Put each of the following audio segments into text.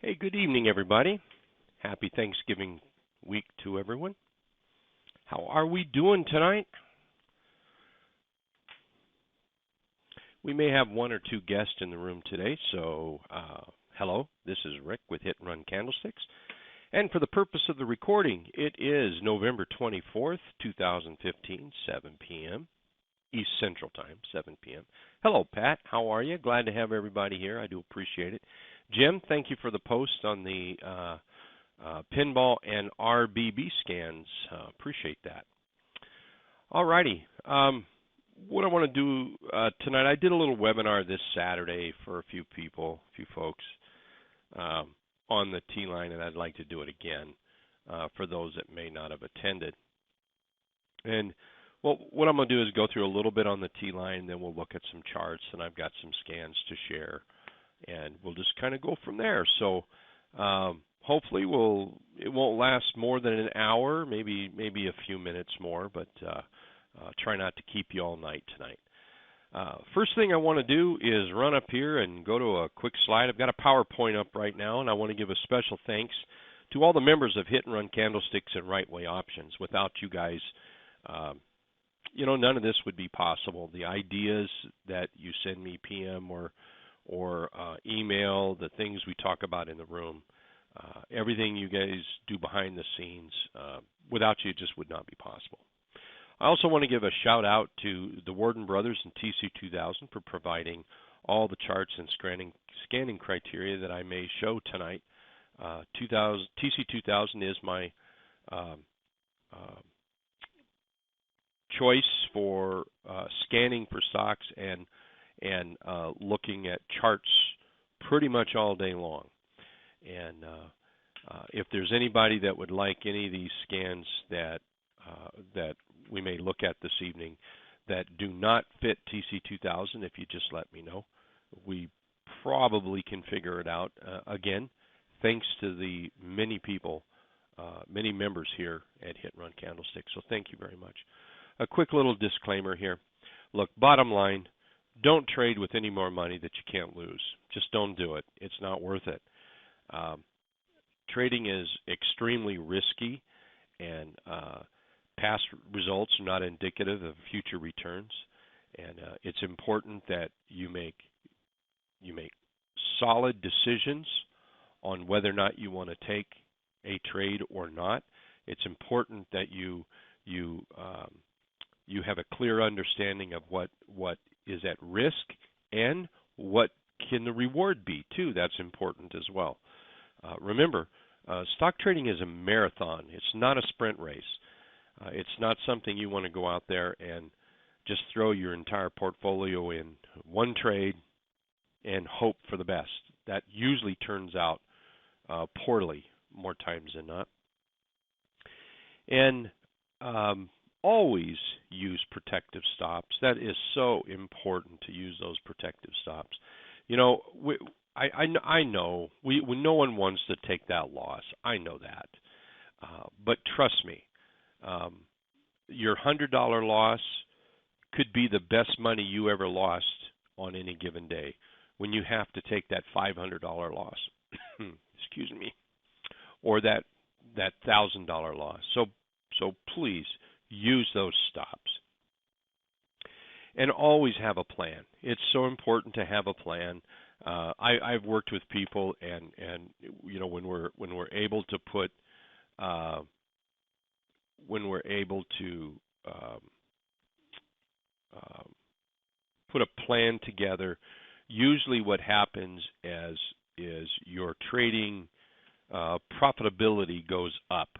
Hey, good evening, everybody. Happy Thanksgiving week to everyone. How are we doing tonight? We may have one or two guests in the room today, so hello. This is Rick with Hit and Run Candlesticks. And for the purpose of the recording, it is November 24th, 2015, 7 p.m. East Central Time, 7 p.m. Hello, Pat. How are you? Glad to have everybody here. I do appreciate it. Jim, thank you for the post on the pinball and RBB scans. Appreciate that. All righty. What I want to do tonight, I did a little webinar this Saturday for a few people, a few folks on the T-line, and I'd like to do it again for those that may not have attended. And well, what I'm going to do is go through a little bit on the T-line, then we'll look at some charts, and I've got some scans to share, and we'll just kind of go from there. So hopefully it won't last more than an hour, maybe a few minutes more, but try not to keep you all night tonight. First thing I want to do is run up here and go to a quick slide. I've got a PowerPoint up right now, and I want to give a special thanks to all the members of Hit and Run Candlesticks and Right Way Options. Without you guys, none of this would be possible. The ideas that you send me PM or email, the things we talk about in the room, everything you guys do behind the scenes, without you, it just would not be possible. I also want to give a shout out to the Warden Brothers and TC2000 for providing all the charts and scanning criteria that I may show tonight. TC2000 is my choice for scanning for stocks and looking at charts pretty much all day long. And if there's anybody that would like any of these scans that we may look at this evening that do not fit TC2000, if you just let me know, we probably can figure it out. Again, thanks to the many people, many members here at Hit and Run Candlesticks. So thank you very much. A quick little disclaimer here. Look, bottom line, don't trade with any more money that you can't lose. Just don't do it. It's not worth it. Trading is extremely risky, and past results are not indicative of future returns. And it's important that you make solid decisions on whether or not you want to take a trade or not. It's important that you have a clear understanding of what is at risk and what can the reward be too. That's important as well. Remember, stock trading is a marathon. It's not a sprint race. It's not something you want to go out there and just throw your entire portfolio in one trade and hope for the best. That usually turns out poorly more times than not. And always use protective stops. That is so important to use those protective stops. You know, I know no one wants to take that loss. I know that. But trust me, your $100 loss could be the best money you ever lost on any given day when you have to take that $500 loss. Excuse me. Or that $1,000 loss. So please use those stops. And always have a plan. It's so important to have a plan. I've worked with people, and you know, when we're able to put put a plan together, usually what happens is your trading profitability goes up.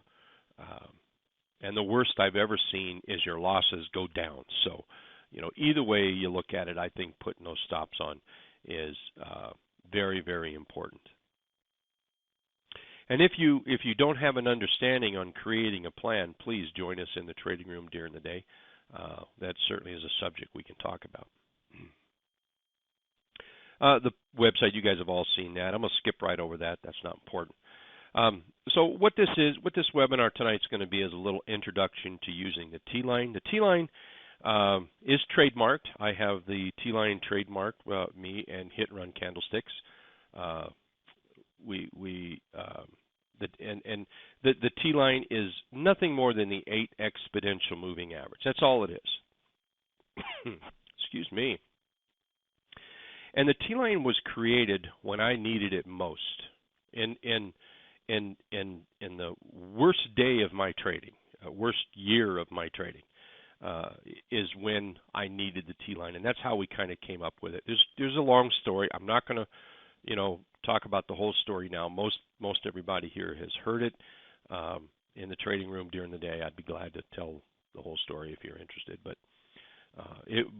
And the worst I've ever seen is your losses go down. So, you know, either way you look at it, I think putting those stops on is very, very important. And if you don't have an understanding on creating a plan, please join us in the trading room during the day. That certainly is a subject we can talk about. The website, you guys have all seen that. I'm going to skip right over that. That's not important. So what this webinar tonight is going to be is a little introduction to using the T-line. The T-line is trademarked. I have the T-line trademarked, me and Hit and Run Candlesticks. the T line is nothing more than the 8 exponential moving average. That's all it is. Excuse me. And the T line was created when I needed it most, in the worst day of my trading, worst year of my trading, is when I needed the T line, and that's how we kind of came up with it. There's a long story. I'm not going to, talk about the whole story now. Most everybody here has heard it in the trading room during the day. I'd be glad to tell the whole story if you're interested, but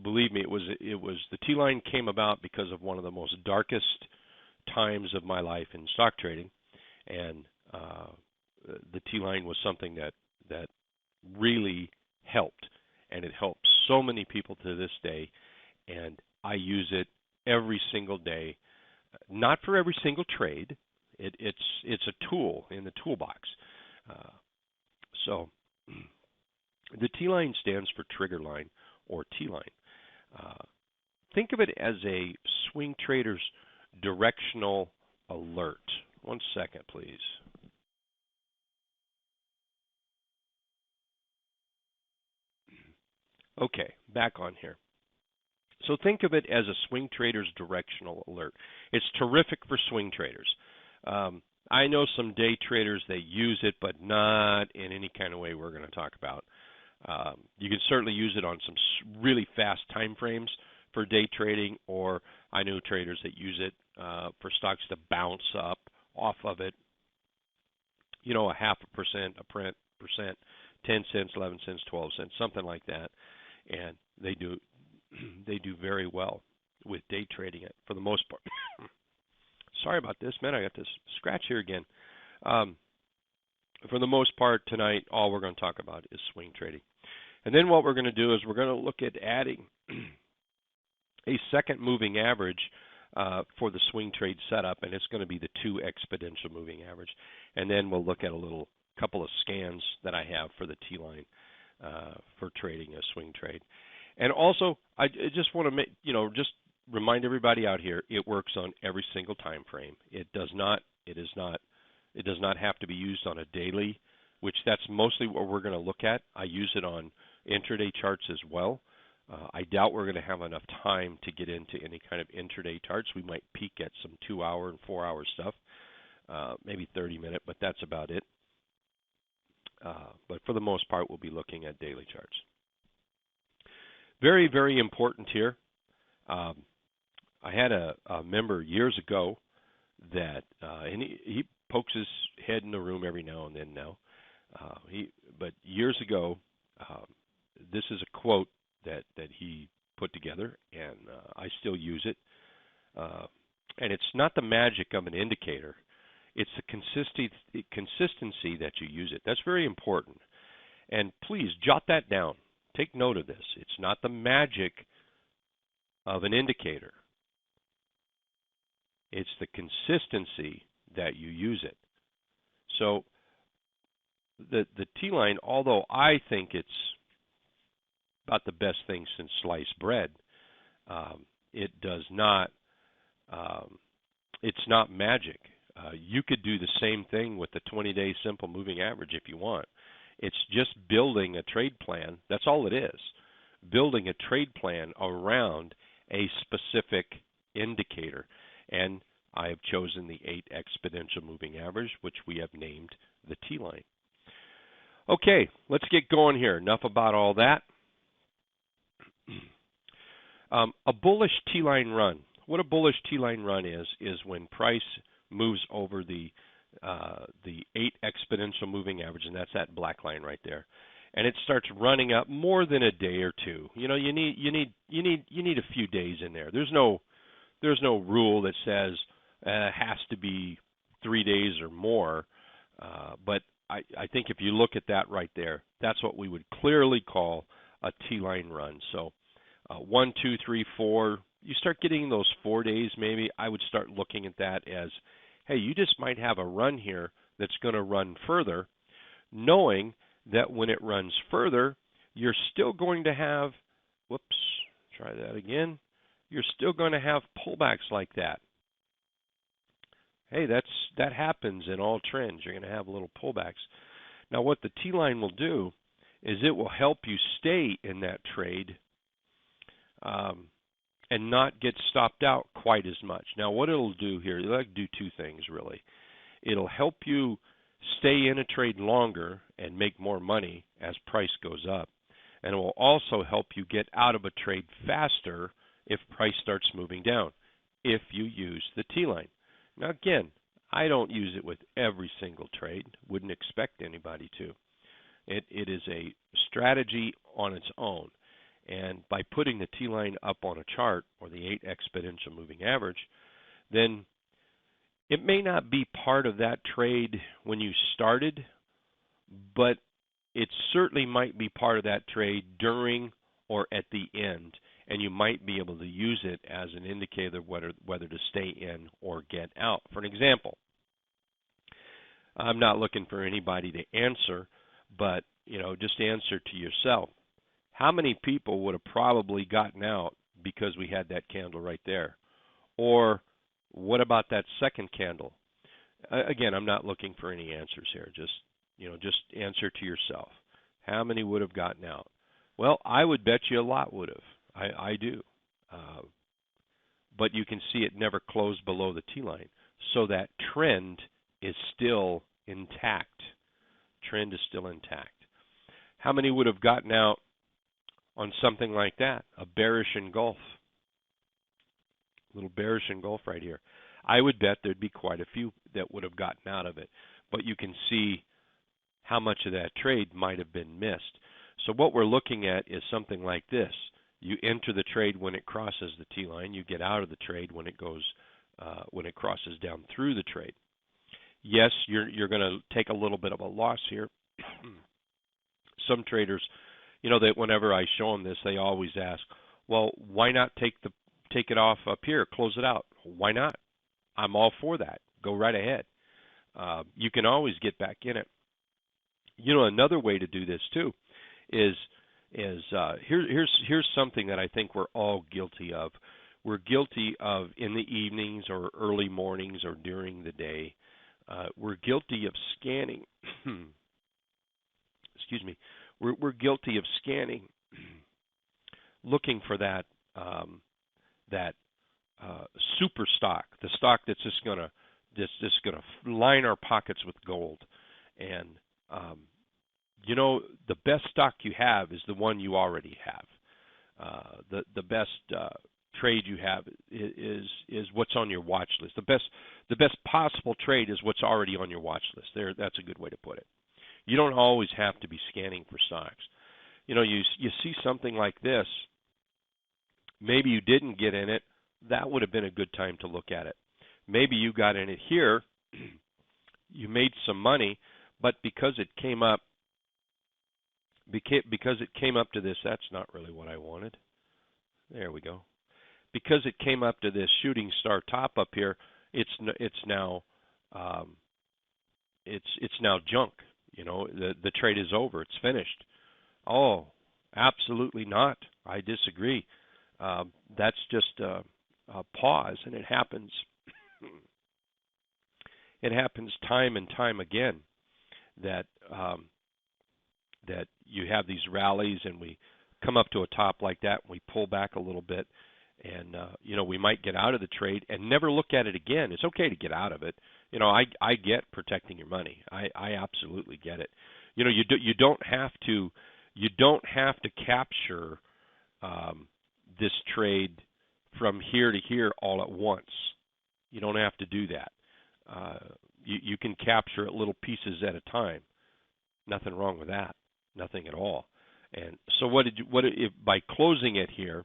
believe me, it was the T line came about because of one of the most darkest times of my life in stock trading, and the T line was something that really helped, and it helps so many people to this day, and I use it every single day. Not for every single trade. It's a tool in the toolbox. So the T line stands for trigger line, or T line. Think of it as a swing trader's directional alert. 1 second, please. Okay, back on here. So think of it as a swing trader's directional alert. It's terrific for swing traders. I know some day traders, they use it, but not in any kind of way we're going to talk about. You can certainly use it on some really fast time frames for day trading, or I know traders that use it for stocks to bounce up off of it. A 0.5%, a percent, 10 cents, 11 cents, 12 cents, something like that, and they do very well with day trading it for the most part. Sorry about this, man. I got this scratch here again. For the most part tonight, all we're going to talk about is swing trading. And then what we're going to do is we're going to look at adding a second moving average for the swing trade setup, and it's going to be the 2 exponential moving average. And then we'll look at a couple of scans that I have for the T line for trading a swing trade. And also, I just want to just remind everybody out here, it works on every single time frame. It does not have to be used on a daily, which that's mostly what we're going to look at. I use it on intraday charts as well. I doubt we're going to have enough time to get into any kind of intraday charts. We might peek at some 2-hour and 4-hour stuff, maybe 30-minute, but that's about it. But for the most part, we'll be looking at daily charts. Very, very important here. I had a member years ago that, and he pokes his head in the room every now and then now. But years ago, this is a quote that he put together, and I still use it. And it's not the magic of an indicator. It's the consistency that you use it. That's very important. And please jot that down. Take note of this. It's not the magic of an indicator. It's the consistency that you use it. So the T-line, although I think it's about the best thing since sliced bread, it does not, it's not magic. You could do the same thing with the 20-day simple moving average if you want. It's just building a trade plan. That's all it is. Building a trade plan around a specific indicator. And I have chosen the 8 exponential moving average, which we have named the T-line. Okay, let's get going here. Enough about all that. A bullish T-line run. What a bullish T-line run is when price moves over the 8 exponential moving average, and that's that black line right there, and it starts running up more than a day or two. You need a few days in there. There's no rule that says it has to be 3 days or more, but I think if you look at that right there, that's what we would clearly call a T-line run. So 1, 2, 3, 4. You start getting those 4 days, maybe I would start looking at that as, hey, you just might have a run here that's going to run further, knowing that when it runs further, you're still going to have, try that again. You're still going to have pullbacks like that. Hey, that happens in all trends. You're going to have little pullbacks. Now, what the T-line will do is it will help you stay in that trade um, and not get stopped out quite as much. Now, what it'll do here, it'll do two things really. It'll help you stay in a trade longer and make more money as price goes up. And it will also help you get out of a trade faster if price starts moving down, if you use the T-line. Now again, I don't use it with every single trade. Wouldn't expect anybody to. It is a strategy on its own. And by putting the T-line up on a chart, or the 8 exponential moving average, then it may not be part of that trade when you started, but it certainly might be part of that trade during or at the end, and you might be able to use it as an indicator of whether to stay in or get out. For an example, I'm not looking for anybody to answer, but just answer to yourself. How many people would have probably gotten out because we had that candle right there? Or what about that second candle? Again, I'm not looking for any answers here. Just answer to yourself. How many would have gotten out? Well, I would bet you a lot would have. I do. But you can see it never closed below the T-line. So that trend is still intact. Trend is still intact. How many would have gotten out on something like that? A bearish engulf. Little bearish engulf right here. I would bet there'd be quite a few that would have gotten out of it. But you can see how much of that trade might have been missed. So what we're looking at is something like this. You enter the trade when it crosses the T-line. You get out of the trade when it crosses down through the trade. Yes, you're going to take a little bit of a loss here. Some traders, that whenever I show them this, they always ask, well, why not take it off up here, close it out? Why not? I'm all for that. Go right ahead. You can always get back in it. Another way to do this too is here's something that I think we're all guilty of. We're guilty of in the evenings or early mornings or during the day. We're guilty of scanning. Excuse me. We're guilty of scanning, looking for that super stock, the stock that's just gonna line our pockets with gold. And the best stock you have is the one you already have. The best trade you have is what's on your watch list. The best possible trade is what's already on your watch list. That's a good way to put it. You don't always have to be scanning for stocks. You see something like this. Maybe you didn't get in it. That would have been a good time to look at it. Maybe you got in it here. You made some money, but because it came up to this, that's not really what I wanted. There we go. Because it came up to this shooting star top up here, it's now junk. The trade is over. It's finished. Oh, absolutely not. I disagree. That's just a pause, and it happens. It happens time and time again that you have these rallies, and we come up to a top like that, and we pull back a little bit, and we might get out of the trade and never look at it again. It's okay to get out of it. I get protecting your money. I absolutely get it. You don't have to capture this trade from here to here all at once. You don't have to do that. You can capture it little pieces at a time. Nothing wrong with that. Nothing at all. And so by closing it here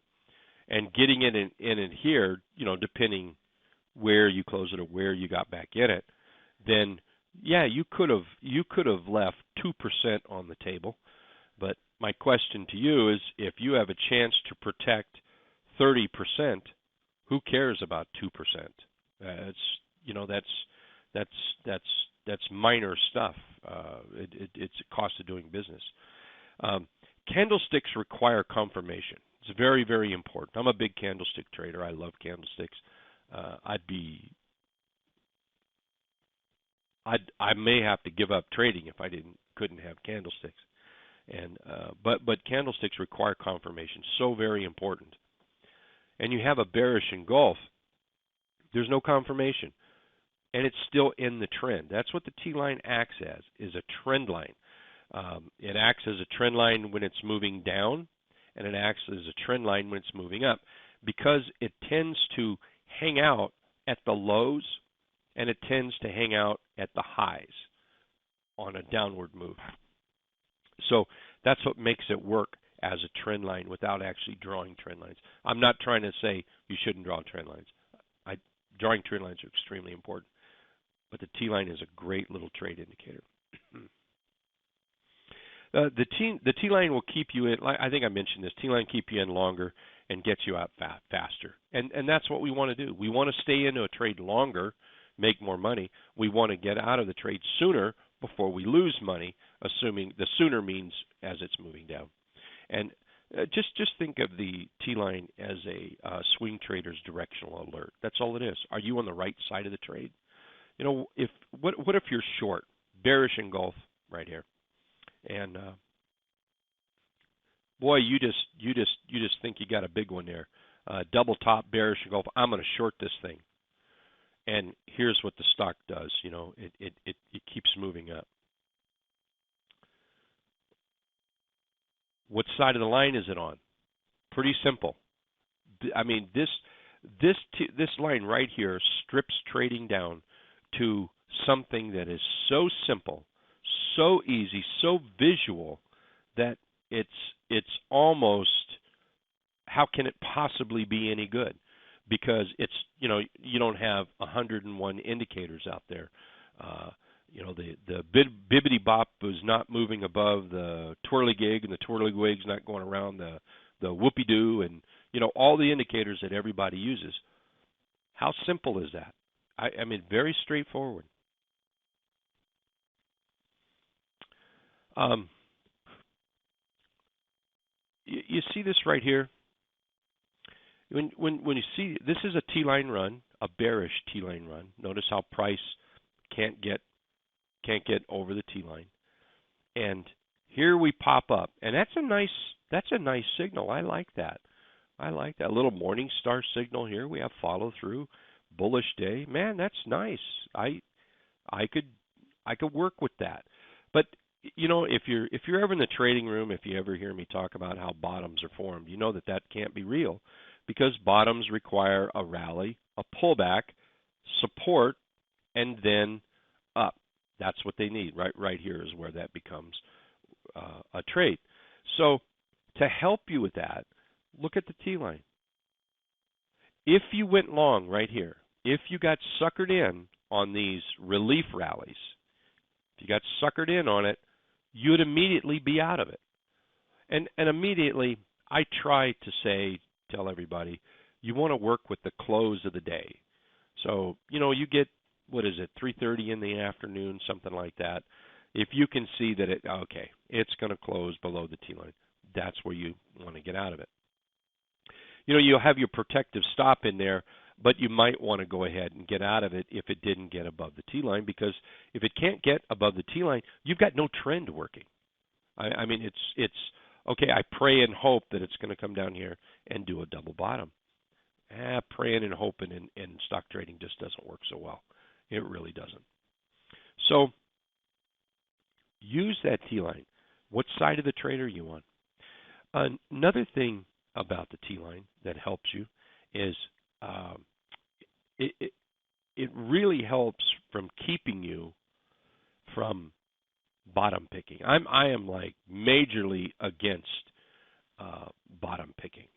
and getting it in here, depending where you close it or where you got back in it, then yeah, you could have left 2% on the table. But my question to you is, if you have a chance to protect 30%, who cares about 2%? That's minor stuff. It's a cost of doing business. Candlesticks require confirmation. It's very, very important. I'm a big candlestick trader. I love candlesticks. I'd be I may have to give up trading if I couldn't have candlesticks. And but candlesticks require confirmation, so very important. And you have a bearish engulf, there's no confirmation, and it's still in the trend. That's what the T line acts as, is a trend line. It acts as a trend line when it's moving down, and it acts as a trend line when it's moving up, because it tends to hang out at the lows and it tends to hang out at the highs on a downward move. So that's what makes it work as a trend line without actually drawing trend lines. I'm not trying to say you shouldn't draw trend lines. Drawing trend lines are extremely important, but the T line is a great little trade indicator. The T line will keep you in. I think I mentioned this. T line keep you in longer and get you out faster, and that's what we want to do. We want to stay into a trade longer, make more money. We want to get out of the trade sooner before we lose money, assuming the sooner means as it's moving down. And just think of the T line as a swing trader's directional alert. That's all it is. Are you on the right side of the trade? You know, what if you're short, bearish engulf right here, and boy, you just think you got a big one there, double top bearish engulf. I'm going to short this thing, and here's what the stock does. You know, it keeps moving up. What side of the line is it on? Pretty simple. I mean, this line right here strips trading down to something that is so simple, so easy, so visual that it's almost, how can it possibly be any good? Because it's, you know, you don't have 101 indicators out there. You know, the bibbity bop is not moving above the twirligig, and the twirligig's not going around the whoopie doo, and you know, all the indicators that everybody uses. How simple is that? I mean, very straightforward. You see this right here. When you see, this is a T line run, a bearish T line run. Notice how price can't get over the T line, and here we pop up, and that's a nice signal. I like that. I like that little morning star signal here. We have follow through, bullish day. Man, that's nice. I could work with that. But you know, if you're ever in the trading room, if you ever hear me talk about how bottoms are formed, you know that can't be real, because bottoms require a rally, a pullback, support, and then up. That's what they need. Right here is where that becomes a trade. So to help you with that, look at the T line. If you went long right here, if you got suckered in on these relief rallies, if you got suckered in on it, you'd immediately be out of it. And immediately, I try to tell everybody, you want to work with the close of the day. So, you know, you get, what is it, 3:30 in the afternoon, something like that. If you can see that it's going to close below the T line, that's where you want to get out of it. You know, you'll have your protective stop in there, but you might want to go ahead and get out of it if it didn't get above the T line, because if it can't get above the T line, you've got no trend working. I mean, it's okay. I pray and hope that it's going to come down here and do a double bottom. Praying and hoping in stock trading just doesn't work so well. It really doesn't. So use that T line. What side of the trade are you on? Another thing about the T line that helps you is it really helps from keeping you from bottom picking. I am like majorly against bottom picking.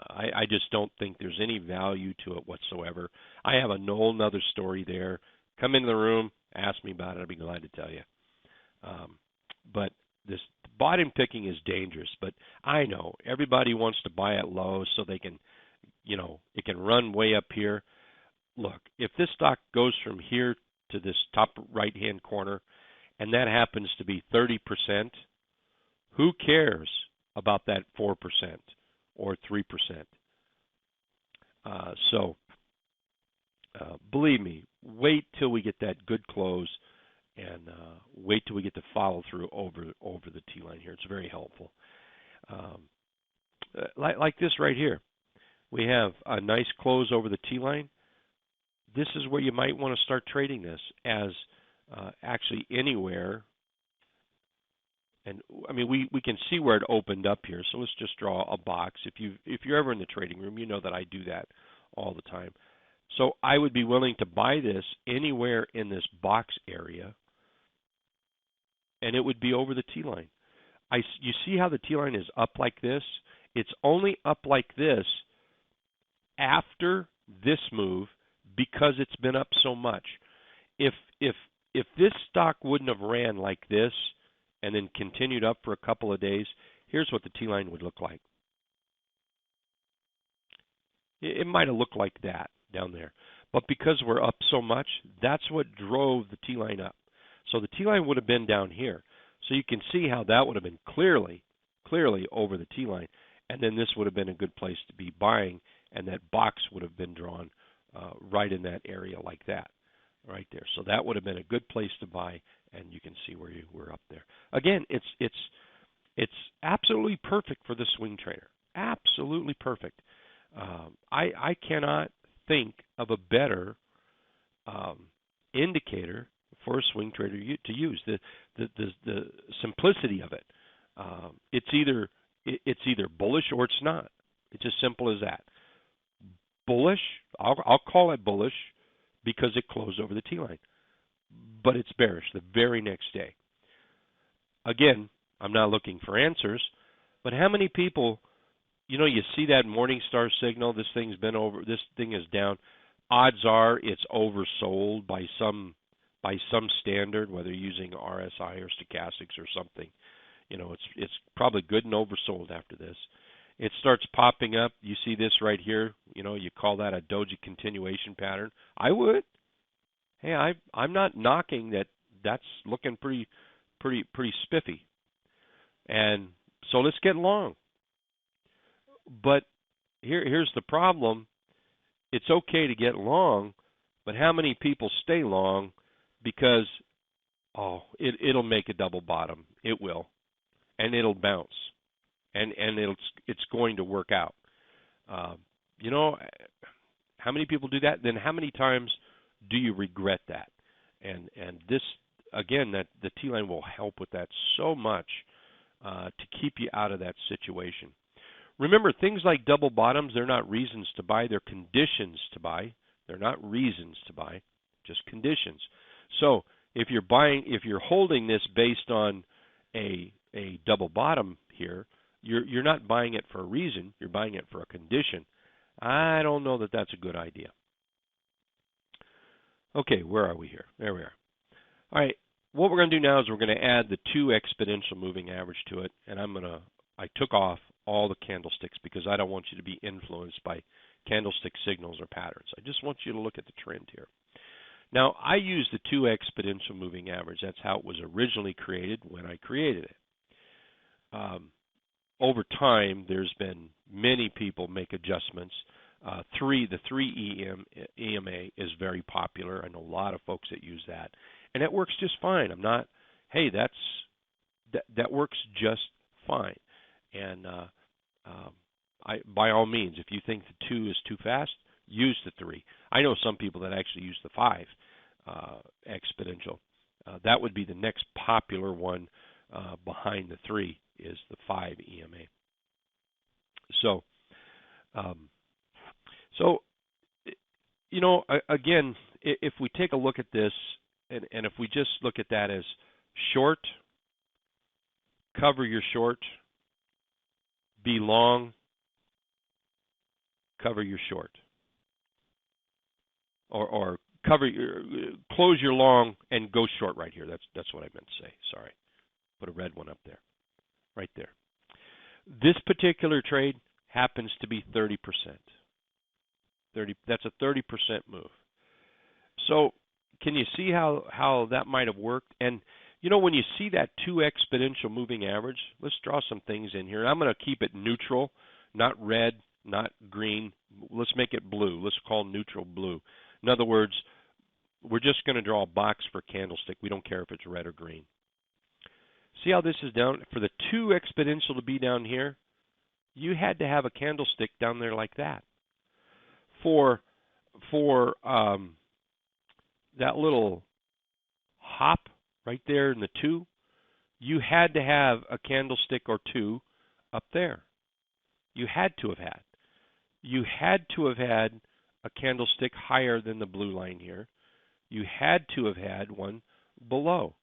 I just don't think there's any value to it whatsoever. I have a whole nother story there. Come into the room, ask me about it. I'll be glad to tell you. But this bottom picking is dangerous. But I know everybody wants to buy at low so they can, you know, it can run way up here. Look, if this stock goes from here to this top right-hand corner, and that happens to be 30%, who cares about that 4% or 3%? Believe me, wait till we get that good close and wait till we get to follow through over the T line here. It's very helpful. Like this right here, we have a nice close over the T line. This is where you might want to start trading this as actually anywhere. And I mean, we can see where it opened up here. So let's just draw a box. If you're ever in the trading room, you know that I do that all the time. So I would be willing to buy this anywhere in this box area, and it would be over the T line. You see how the T line is up like this? It's only up like this after this move because it's been up so much. If this stock wouldn't have ran like this and then continued up for a couple of days, here's what the T line would look like. It might have looked like that down there. But because we're up so much, that's what drove the T line up. So the T line would have been down here. So you can see how that would have been clearly over the T line. And then this would have been a good place to be buying, and that box would have been drawn right in that area like that, right there. So that would have been a good place to buy, and you can see where you were up there. Again, it's absolutely perfect for the swing trader. Absolutely perfect. I cannot think of a better indicator for a swing trader to use. The simplicity of it. It's either bullish or it's not. It's as simple as that. Bullish, I'll call it bullish because it closed over the T line. But it's bearish the very next day. Again, I'm not looking for answers, but how many people, you see that Morningstar signal, this thing is down. Odds are it's oversold by some standard, whether you're using RSI or stochastics or something. It's probably good and oversold after this. It starts popping up. You see this right here. You call that a doji continuation pattern. I would. Hey, I'm not knocking that. That's looking pretty spiffy. And so let's get long. But here's the problem. It's okay to get long, but how many people stay long because it'll make a double bottom. It will. And it'll bounce. And it's going to work out. How many people do that? Then how many times do you regret that? And this, again, that the T line will help with that so much to keep you out of that situation. Remember, things like double bottoms, they're not reasons to buy, they're conditions to buy. They're not reasons to buy, just conditions. So if you're holding this based on a double bottom here, you're not buying it for a reason, you're buying it for a condition. I don't know that that's a good idea. Okay, where are we here? There we are. All right, what we're going to do now is we're going to add the 2 exponential moving average to it, and I took off all the candlesticks because I don't want you to be influenced by candlestick signals or patterns. I just want you to look at the trend here. Now, I use the 2 exponential moving average. That's how it was originally created when I created it. Over time, there's been many people make adjustments. The 3 EMA is very popular. I know a lot of folks that use that, and it works just fine. That works just fine. And by all means, if you think the 2 is too fast, use the 3. I know some people that actually use the 5 exponential. That would be the next popular one behind the 3 is the 5 EMA. So, again, if we take a look at this, and if we just look at that as short, cover your short, be long, cover your short, or close your long and go short right here. That's what I meant to say. Sorry, put a red one up there, right there. This particular trade happens to be 30%. That's a 30% move. So can you see how that might have worked? And when you see that 2 exponential moving average, let's draw some things in here. I'm going to keep it neutral, not red, not green. Let's make it blue. Let's call neutral blue. In other words, We're just going to draw a box for candlestick. We don't care if it's red or green. See how this is down? For the 2 exponential to be down here, you had to have a candlestick down there like that. For that little hop right there in the 2, you had to have a candlestick or 2 up there. You had to have had. You had to have had a candlestick higher than the blue line here. You had to have had one below.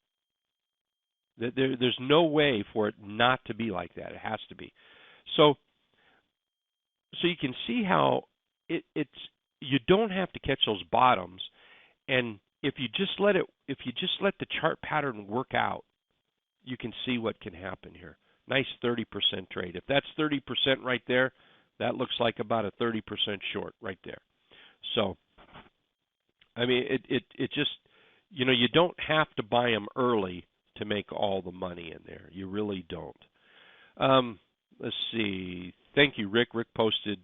There's no way for it not to be like that. It has to be. So you can see how it's you don't have to catch those bottoms, and if you just let the chart pattern work out, you can see what can happen here. Nice 30% trade. If that's 30% right there, that looks like about a 30% short right there. So, I mean, it just, you know, you don't have to buy them early to make all the money in there. You really don't. Let's see. Thank you, Rick. Rick posted,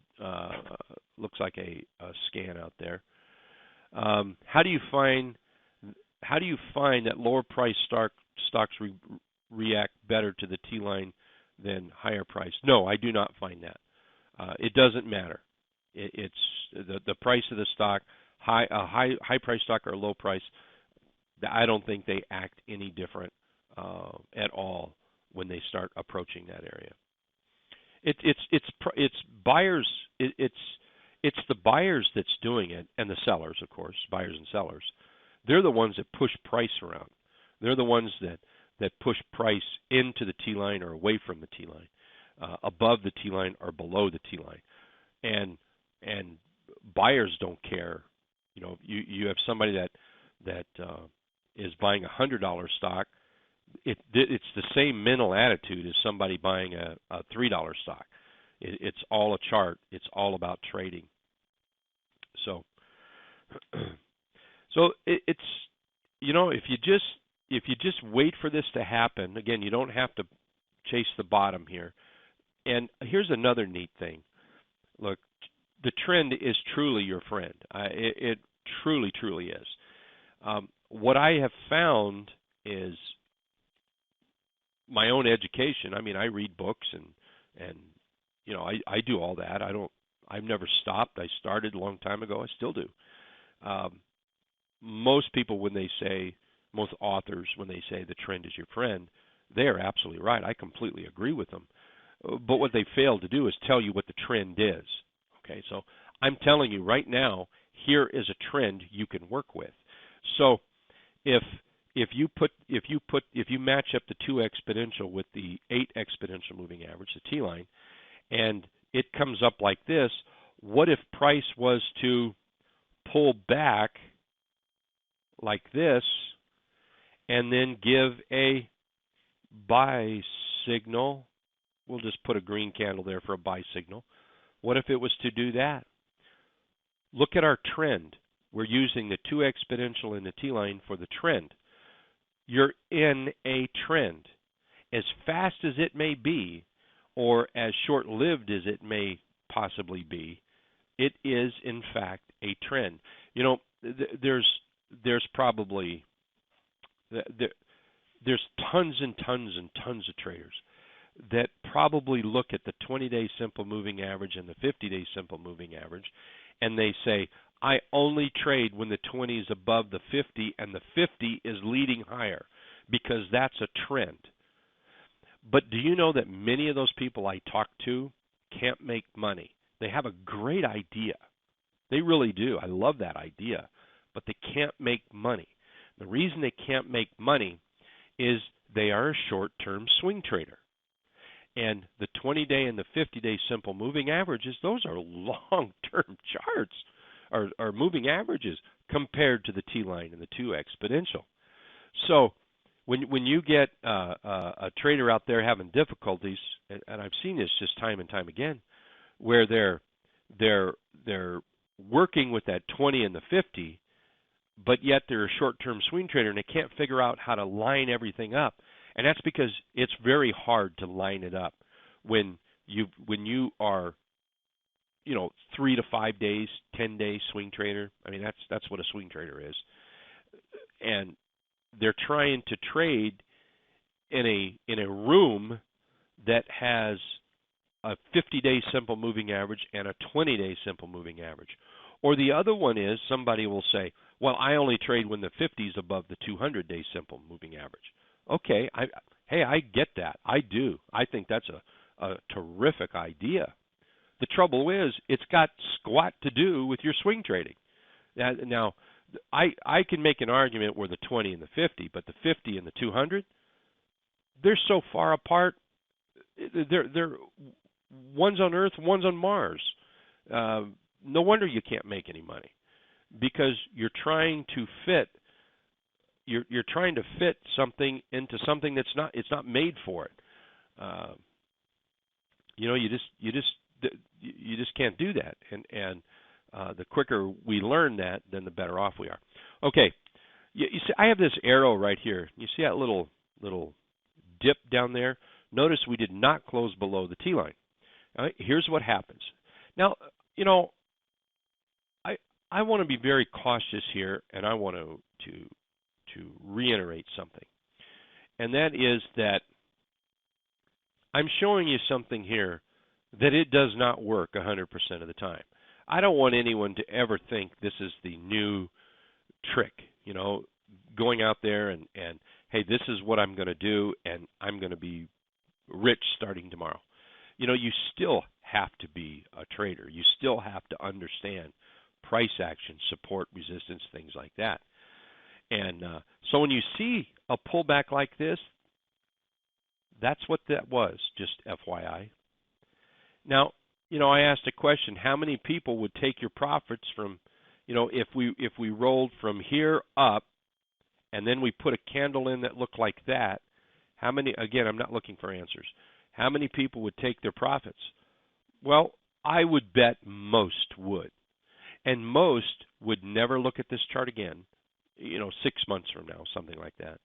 looks like a scan out there. How do you find that lower price stocks react better to the T line than higher price? No, I do not find that. It doesn't matter. It's the price of the stock, high price stock or low price. I don't think they act any different at all when they start approaching that area. It's buyers. It's the buyers that's doing it, and the sellers, of course, buyers and sellers. They're the ones that push price around. They're the ones that push price into the T line or away from the T line, above the T line or below the T line, and buyers don't care. You know, you have somebody that is buying $100 stock. It's the same mental attitude as somebody buying a $3 stock. It's all a chart. It's all about trading. So it's, you know, if you just wait for this to happen, again, you don't have to chase the bottom here. And here's another neat thing. Look, the trend is truly your friend. It truly, truly is. What I have found is my own education. I mean, I read books and you know, I do all that. I've never stopped. I started a long time ago. I still do. Most people, most authors, when they say the trend is your friend, they are absolutely right. I completely agree with them. But what they fail to do is tell you what the trend is. Okay, so I'm telling you right now, here is a trend you can work with. So if you match up the 2 exponential with the 8 exponential moving average, the T line, and it comes up like this, what if price was to pull back like this and then give a buy signal? We'll just put a green candle there for a buy signal. What if it was to do that? Look at our trend. We're using the 2 exponential and the T line for the trend. You're in a trend. As fast as it may be, or as short-lived as it may possibly be, it is in fact a trend. You know, there's probably there's tons and tons and tons of traders that probably look at the 20-day simple moving average and the 50-day simple moving average, and they say, I only trade when the 20 is above the 50 and the 50 is leading higher because that's a trend. But do you know that many of those people I talk to can't make money? They have a great idea. They really do. I love that idea. But they can't make money. The reason they can't make money is they are a short-term swing trader. And the 20-day and the 50-day simple moving averages, those are long-term charts or moving averages compared to the T-line and the 2 exponential. So when you get a trader out there having difficulties, and I've seen this just time and time again, where they're working with that 20 and the 50, but yet they're a short-term swing trader and they can't figure out how to line everything up. And that's because it's very hard to line it up when you are, 3 to 5 days, 10-day swing trader. I mean, that's what a swing trader is. and they're trying to trade in a room that has a 50-day simple moving average and a 20-day simple moving average. Or the other one is somebody will say, well, I only trade when the 50 is above the 200-day simple moving average. Okay, I get that. I do. I think that's a terrific idea. The trouble is, it's got squat to do with your swing trading. Now, I can make an argument where the 20 and the 50, but the 50 and the 200, they're so far apart. They're one's on Earth, one's on Mars. No wonder you can't make any money, because you're trying to fit something into something that's not. It's not made for it. You just can't do that. And the quicker we learn that, then the better off we are. Okay, you see, I have this arrow right here. You see that little dip down there? Notice we did not close below the T line. All right, here's what happens. Now, I want to be very cautious here, and I want to reiterate something. And that is that I'm showing you something here that it does not work 100% of the time. I don't want anyone to ever think this is the new trick, going out there and hey, this is what I'm going to do, and I'm going to be rich starting tomorrow. You still have to be a trader. You still have to understand price action, support, resistance, things like that. And so when you see a pullback like this, that's what that was, just FYI. Now, I asked a question, how many people would take your profits from, if we rolled from here up and then we put a candle in that looked like that, how many, again, I'm not looking for answers, how many people would take their profits? Well, I would bet most would. And most would never look at this chart again, 6 months from now, something like that,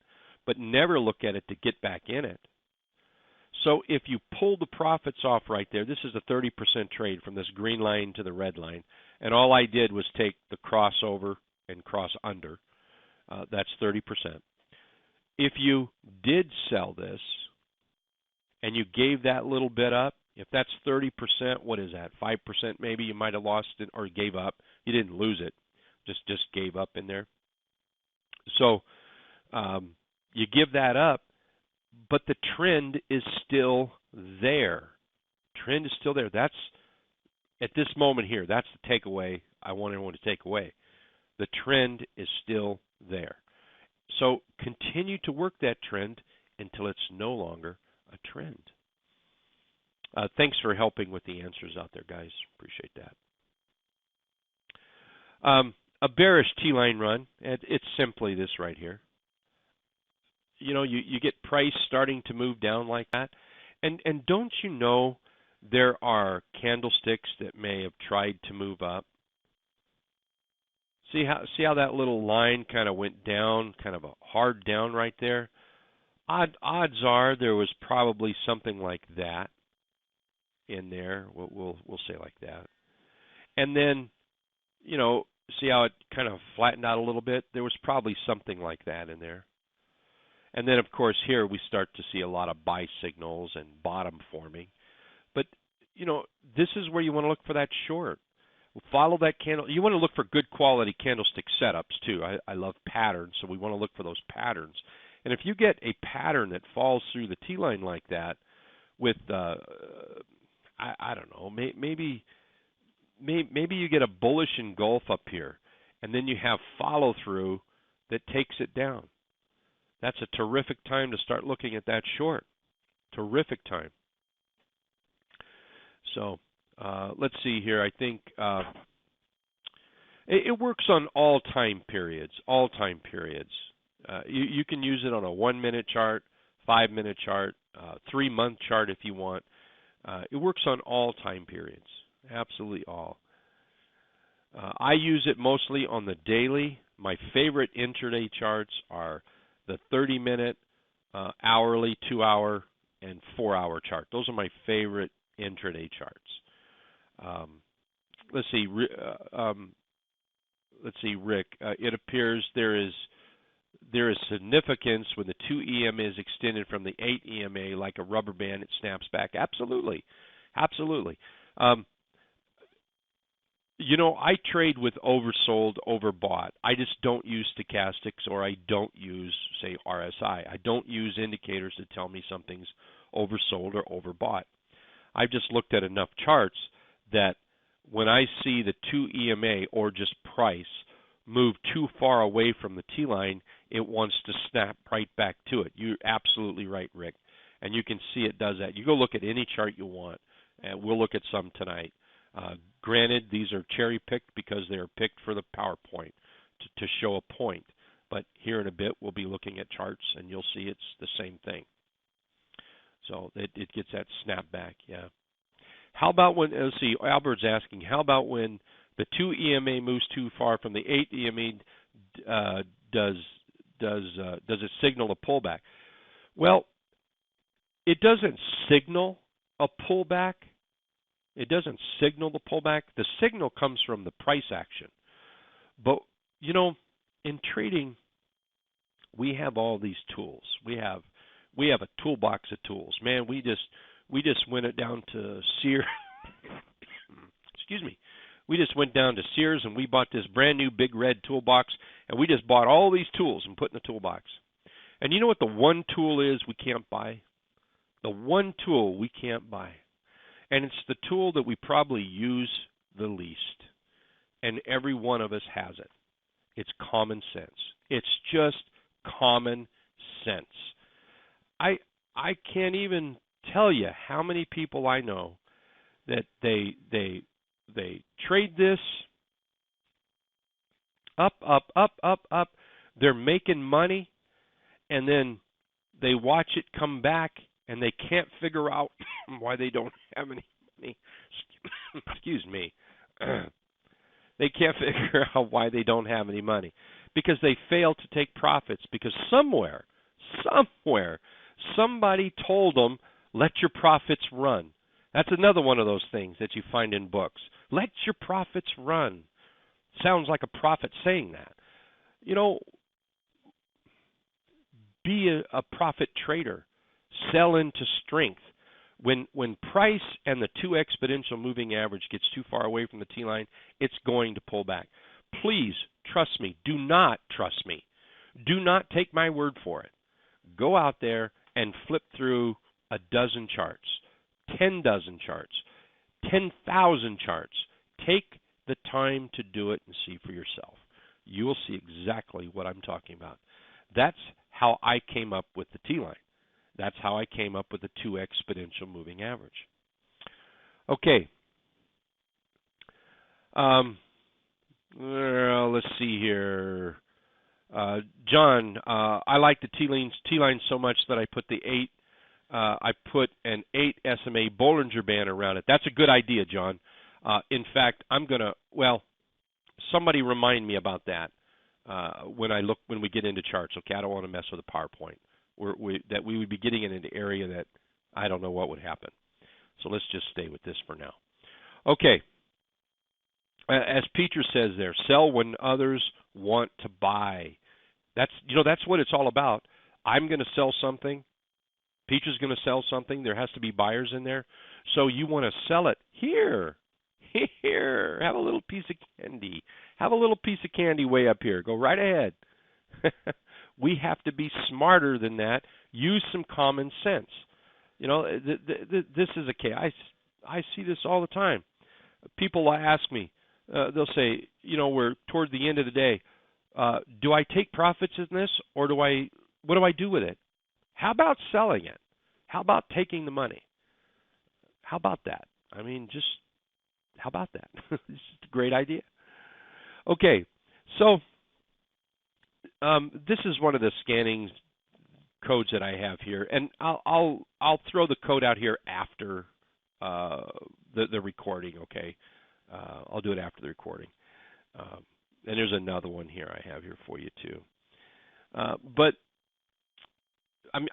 but never look at it to get back in it. So if you pull the profits off right there, this is a 30% trade from this green line to the red line, and all I did was take the crossover and cross under. That's 30%. If you did sell this and you gave that little bit up, if that's 30%, what is that? 5% maybe you might have lost it or gave up. You didn't lose it, just gave up in there. So you give that up, but the trend is still there. Trend is still there. That's, at this moment here, that's the takeaway I want everyone to take away. The trend is still there. So continue to work that trend until it's no longer a trend. Thanks for helping with the answers out there, guys. Appreciate that. A bearish T-line run, it's simply this right here. You get price starting to move down like that. And don't you know there are candlesticks that may have tried to move up? See how that little line kind of went down, kind of a hard down right there? Odds are there was probably something like that in there. We'll say like that. And then, see how it kind of flattened out a little bit? There was probably something like that in there. And then, of course, here we start to see a lot of buy signals and bottom forming. But, this is where you want to look for that short. Follow that candle. You want to look for good quality candlestick setups, too. I love patterns, so we want to look for those patterns. And if you get a pattern that falls through the T-line like that with, I don't know, maybe you get a bullish engulf up here, and then you have follow-through that takes it down. That's a terrific time to start looking at that short. Terrific time. So let's see here. I think it works on all time periods. All time periods. You can use it on a 1-minute chart, 5-minute chart, 3-month chart if you want. It works on all time periods. Absolutely all. I use it mostly on the daily. My favorite intraday charts are the 30-minute, hourly, 2-hour, and 4-hour chart. Those are my favorite intraday charts. Let's see, Rick. It appears there is there is significance when the 2 EMA is extended from the 8 EMA like a rubber band, it snaps back. Absolutely. Absolutely. I trade with oversold, overbought. I just don't use stochastics, or I don't use, say, RSI. I don't use indicators to tell me something's oversold or overbought. I've just looked at enough charts that when I see the 2 EMA or just price move too far away from the T-line, it wants to snap right back to it. You're absolutely right, Rick. And you can see it does that. You go look at any chart you want, and we'll look at some tonight. Granted, these are cherry-picked because they are picked for the PowerPoint to show a point. But here in a bit, we'll be looking at charts, and you'll see it's the same thing. So it gets that snapback, yeah. How about when, let's see, Albert's asking, how about when the 2 EMA moves too far from the 8 EMA, does it signal a pullback? Well, it doesn't signal a pullback. It doesn't signal the pullback. The signal comes from the price action. But, in trading, we have all these tools. We have a toolbox of tools. Man, we just went it down to Sears. Excuse me. We just went down to Sears and we bought this brand new big red toolbox, and we just bought all these tools and put in the toolbox. And you know what the one tool is we can't buy? The one tool we can't buy. And it's the tool that we probably use the least. And every one of us has it. It's common sense. It's just common sense. I can't even tell you how many people I know that they trade this up. They're making money, and then they watch it come back, and they can't figure out why they don't have any money. Excuse me. They can't figure out why they don't have any money because they fail to take profits, because somewhere, somebody told them, let your profits run. That's another one of those things that you find in books. Let your profits run. Sounds like a prophet saying that. Be a profit trader. Sell into strength. When price and the 2 exponential moving average gets too far away from the T-line, it's going to pull back. Please trust me. Do not trust me. Do not take my word for it. Go out there and flip through a dozen charts, 10 dozen charts, 10,000 charts. Take the time to do it and see for yourself. You will see exactly what I'm talking about. That's how I came up with the T-line. That's how I came up with the 2 exponential moving average. Okay. Well, let's see here. John, I like the T-line so much that I put the 8. I put an 8 SMA Bollinger Band around it. That's a good idea, John. In fact, somebody remind me about that when we get into charts. Okay, I don't want to mess with the PowerPoint. That we would be getting in an area that I don't know what would happen. So let's just stay with this for now. Okay. As Peter says there, sell when others want to buy. That's what it's all about. I'm going to sell something. Peter's going to sell something. There has to be buyers in there. So you want to sell it. Here. Have a little piece of candy. Have a little piece of candy way up here. Go right ahead. We have to be smarter than that. Use some common sense. This is I see this all the time. People ask me, they'll say, we're toward the end of the day. Do I take profits in this, or what do I do with it? How about selling it? How about taking the money? How about that? How about that? It's a great idea. Okay, so this is one of the scanning codes that I have here, and I'll throw the code out here after the recording. Okay, I'll do it after the recording. And there's another one here I have here for you too. But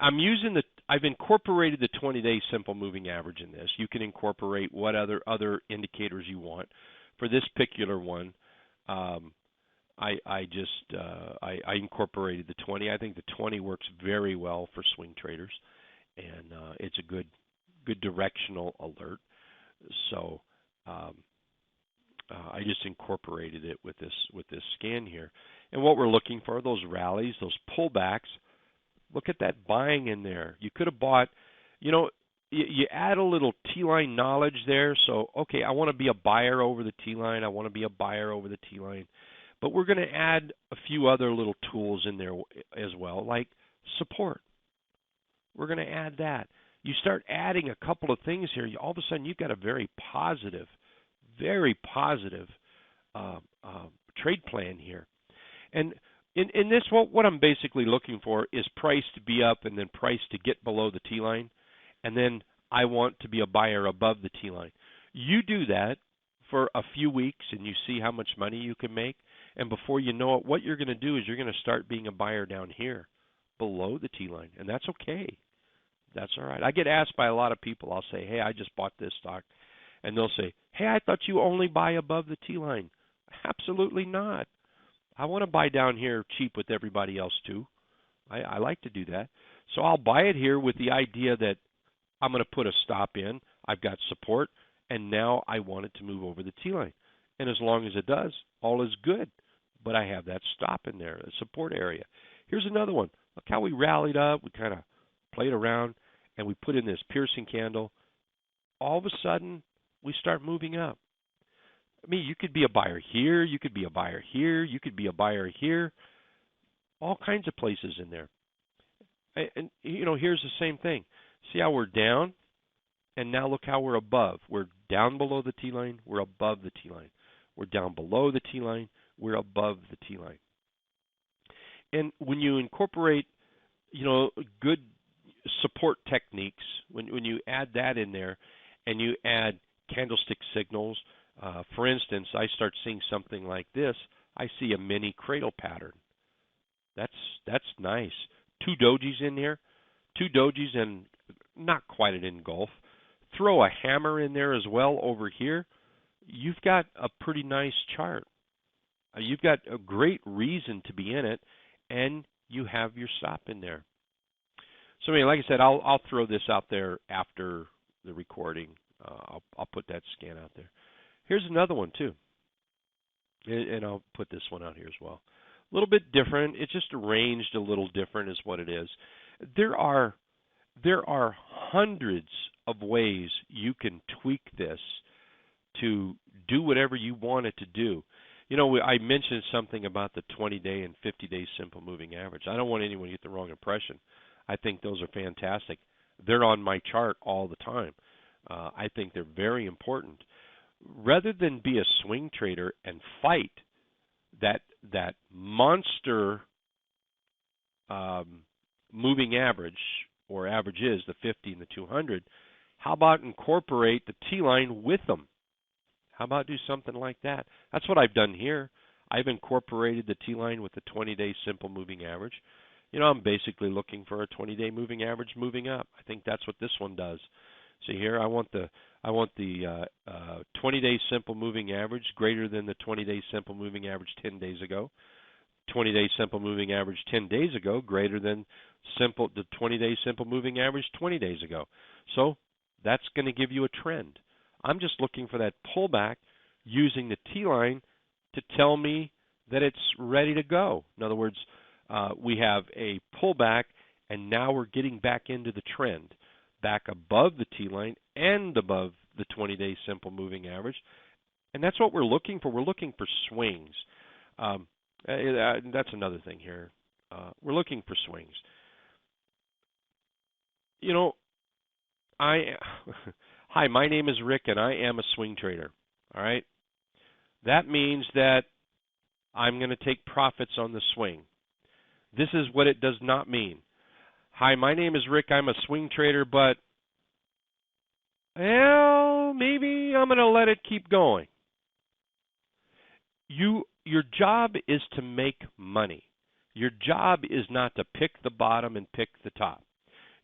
I'm using I've incorporated the 20-day simple moving average in this. You can incorporate what other indicators you want. For this particular one, I just I incorporated the 20. I think the 20 works very well for swing traders, and it's a good directional alert. So um, I just incorporated it with this scan here. And what we're looking for, those rallies, those pullbacks. Look at that buying in there. You could have bought, you know, you add a little T-line knowledge there. So, okay, I want to be a buyer over the T-line. I want to be a buyer over the T-line. But we're going to add a few other little tools in there as well, like support. We're going to add that. You start adding a couple of things here, all of a sudden you've got a very positive uh, uh, trade plan here. And in this, what I'm basically looking for is price to be up and then price to get below the T-line. And then I want to be a buyer above the T-line. You do that for a few weeks and you see how much money you can make. And before you know it, what you're going to do is you're going to start being a buyer down here below the T-line. And that's okay. That's all right. I get asked by a lot of people. I'll say, hey, I just bought this stock. And they'll say, hey, I thought you only buy above the T-line. Absolutely not. I want to buy down here cheap with everybody else too. I like to do that. So I'll buy it here with the idea that I'm going to put a stop in. I've got support, and now I want it to move over the T-line. And as long as it does, all is good. But I have that stop in there, a support area. Here's another one. Look how we rallied up. We kind of played around, and we put in this piercing candle. All of a sudden, we start moving up. I mean, you could be a buyer here, you could be a buyer here, you could be a buyer here, all kinds of places in there. And you know, here's the same thing. See how we're down, and now look how we're above. We're down below the T-line, we're above the T-line. We're down below the T-line, we're above the T-line. And when you incorporate, you know, good support techniques, when you add that in there, and you add candlestick signals. For instance, I start seeing something like this. I see a mini cradle pattern. That's nice. Two dojis in here, two dojis and not quite an engulf. Throw a hammer in there as well over here. You've got a pretty nice chart. You've got a great reason to be in it, and you have your stop in there. So, I mean, like I said, I'll throw this out there after the recording. I'll put that scan out there. Here's another one too, and I'll put this one out here as well. A little bit different. It's just arranged a little different is what it is. There are hundreds of ways you can tweak this to do whatever you want it to do. You know, I mentioned something about the 20-day and 50-day simple moving average. I don't want anyone to get the wrong impression. I think those are fantastic. They're on my chart all the time. I think they're very important. Rather than be a swing trader and fight that monster moving average, or averages, the 50 and the 200, how about incorporate the T-line with them? How about do something like that? That's what I've done here. I've incorporated the T-line with the 20-day simple moving average. You know, I'm basically looking for a 20-day moving average moving up. I think that's what this one does. See here, I want the 20-day simple moving average greater than the 20-day simple moving average 10 days ago. 20-day simple moving average 10 days ago greater than the 20-day simple moving average 20 days ago. So that's going to give you a trend. I'm just looking for that pullback using the T-line to tell me that it's ready to go. In other words, we have a pullback, and now we're getting back into the trend, back above the T-line and above the 20-day simple moving average. And that's what we're looking for. We're looking for swings. That's another thing here. We're looking for swings. You know, hi, my name is Rick, and I am a swing trader. All right? That means that I'm going to take profits on the swing. This is what it does not mean. Hi, my name is Rick. I'm a swing trader, but well, maybe I'm going to let it keep going. Your job is to make money. Your job is not to pick the bottom and pick the top.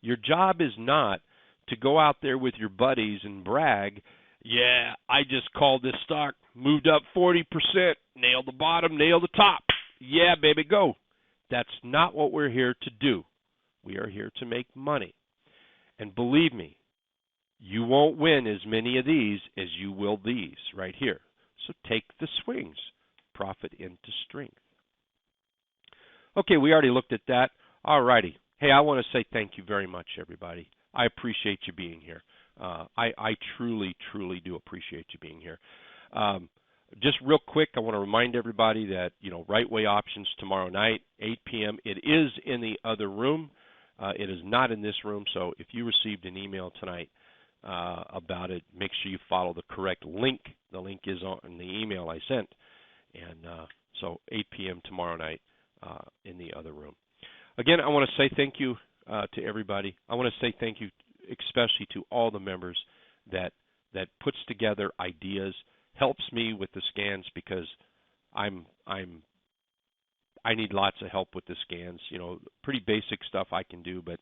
Your job is not to go out there with your buddies and brag Yeah, I just called this stock, moved up 40%, nailed the bottom, nailed the top. Yeah, baby, go. That's not what we're here to do. We are here to make money. And believe me, you won't win as many of these as you will these right here. So take the swings, profit into strength. Okay, we already looked at that. All righty. Hey, I want to say thank you very much, everybody. I appreciate you being here. I truly, truly do appreciate you being here. Just real quick, I want to remind everybody that, Right Way Options tomorrow night, 8 p.m. It is in the other room. It is not in this room, so if you received an email tonight about it, make sure you follow the correct link. The link is on the email I sent. And so 8 p.m. tomorrow night in the other room. Again, I want to say thank you to everybody. I want to say thank you especially to all the members that puts together ideas, helps me with the scans because I need lots of help with the scans. Pretty basic stuff I can do, but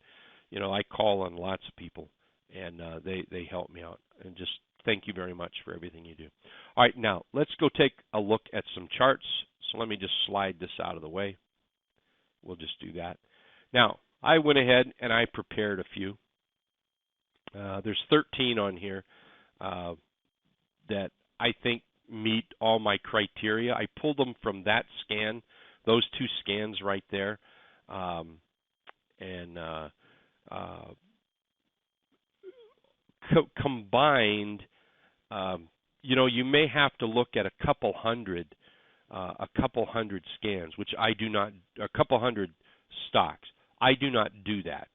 I call on lots of people and they help me out. And just thank you very much for everything you do. All right, now let's go take a look at some charts. So let me just slide this out of the way. We'll just do that. Now, I went ahead and I prepared a few. There's 13 on here that I think meet all my criteria. I pulled them from that scan, those two scans right there, combined. You may have to look at a couple hundred scans, which I do not. A couple hundred stocks. I do not do that.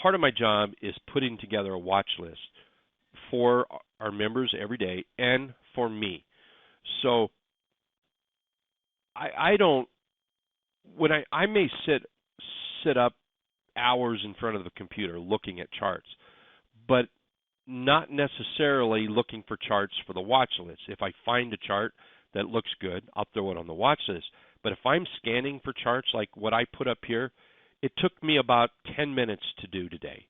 Part of my job is putting together a watch list for our members every day and for me. So I don't. When I may sit up hours in front of the computer looking at charts, but not necessarily looking for charts for the watch list. If I find a chart that looks good, I'll throw it on the watch list. But if I'm scanning for charts like what I put up here, it took me about 10 minutes to do today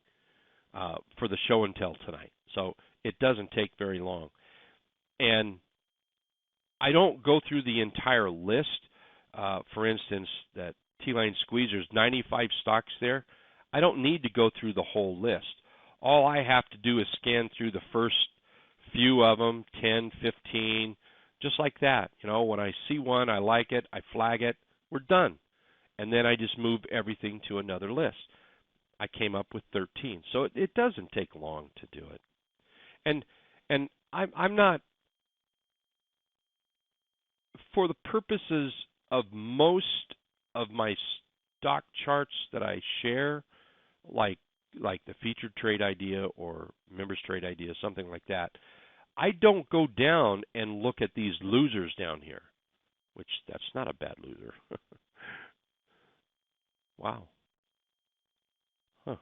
for the show and tell tonight. So it doesn't take very long. And I don't go through the entire list. For instance, that T-line squeezers, 95 stocks there. I don't need to go through the whole list. All I have to do is scan through the first few of them, 10, 15, just like that. When I see one, I like it, I flag it, we're done. And then I just move everything to another list. I came up with 13. So it doesn't take long to do it. And I'm not, for the purposes of most of my stock charts that I share, like the featured trade idea or members trade idea, something like that, I don't go down and look at these losers down here, which that's not a bad loser. Wow. Huh.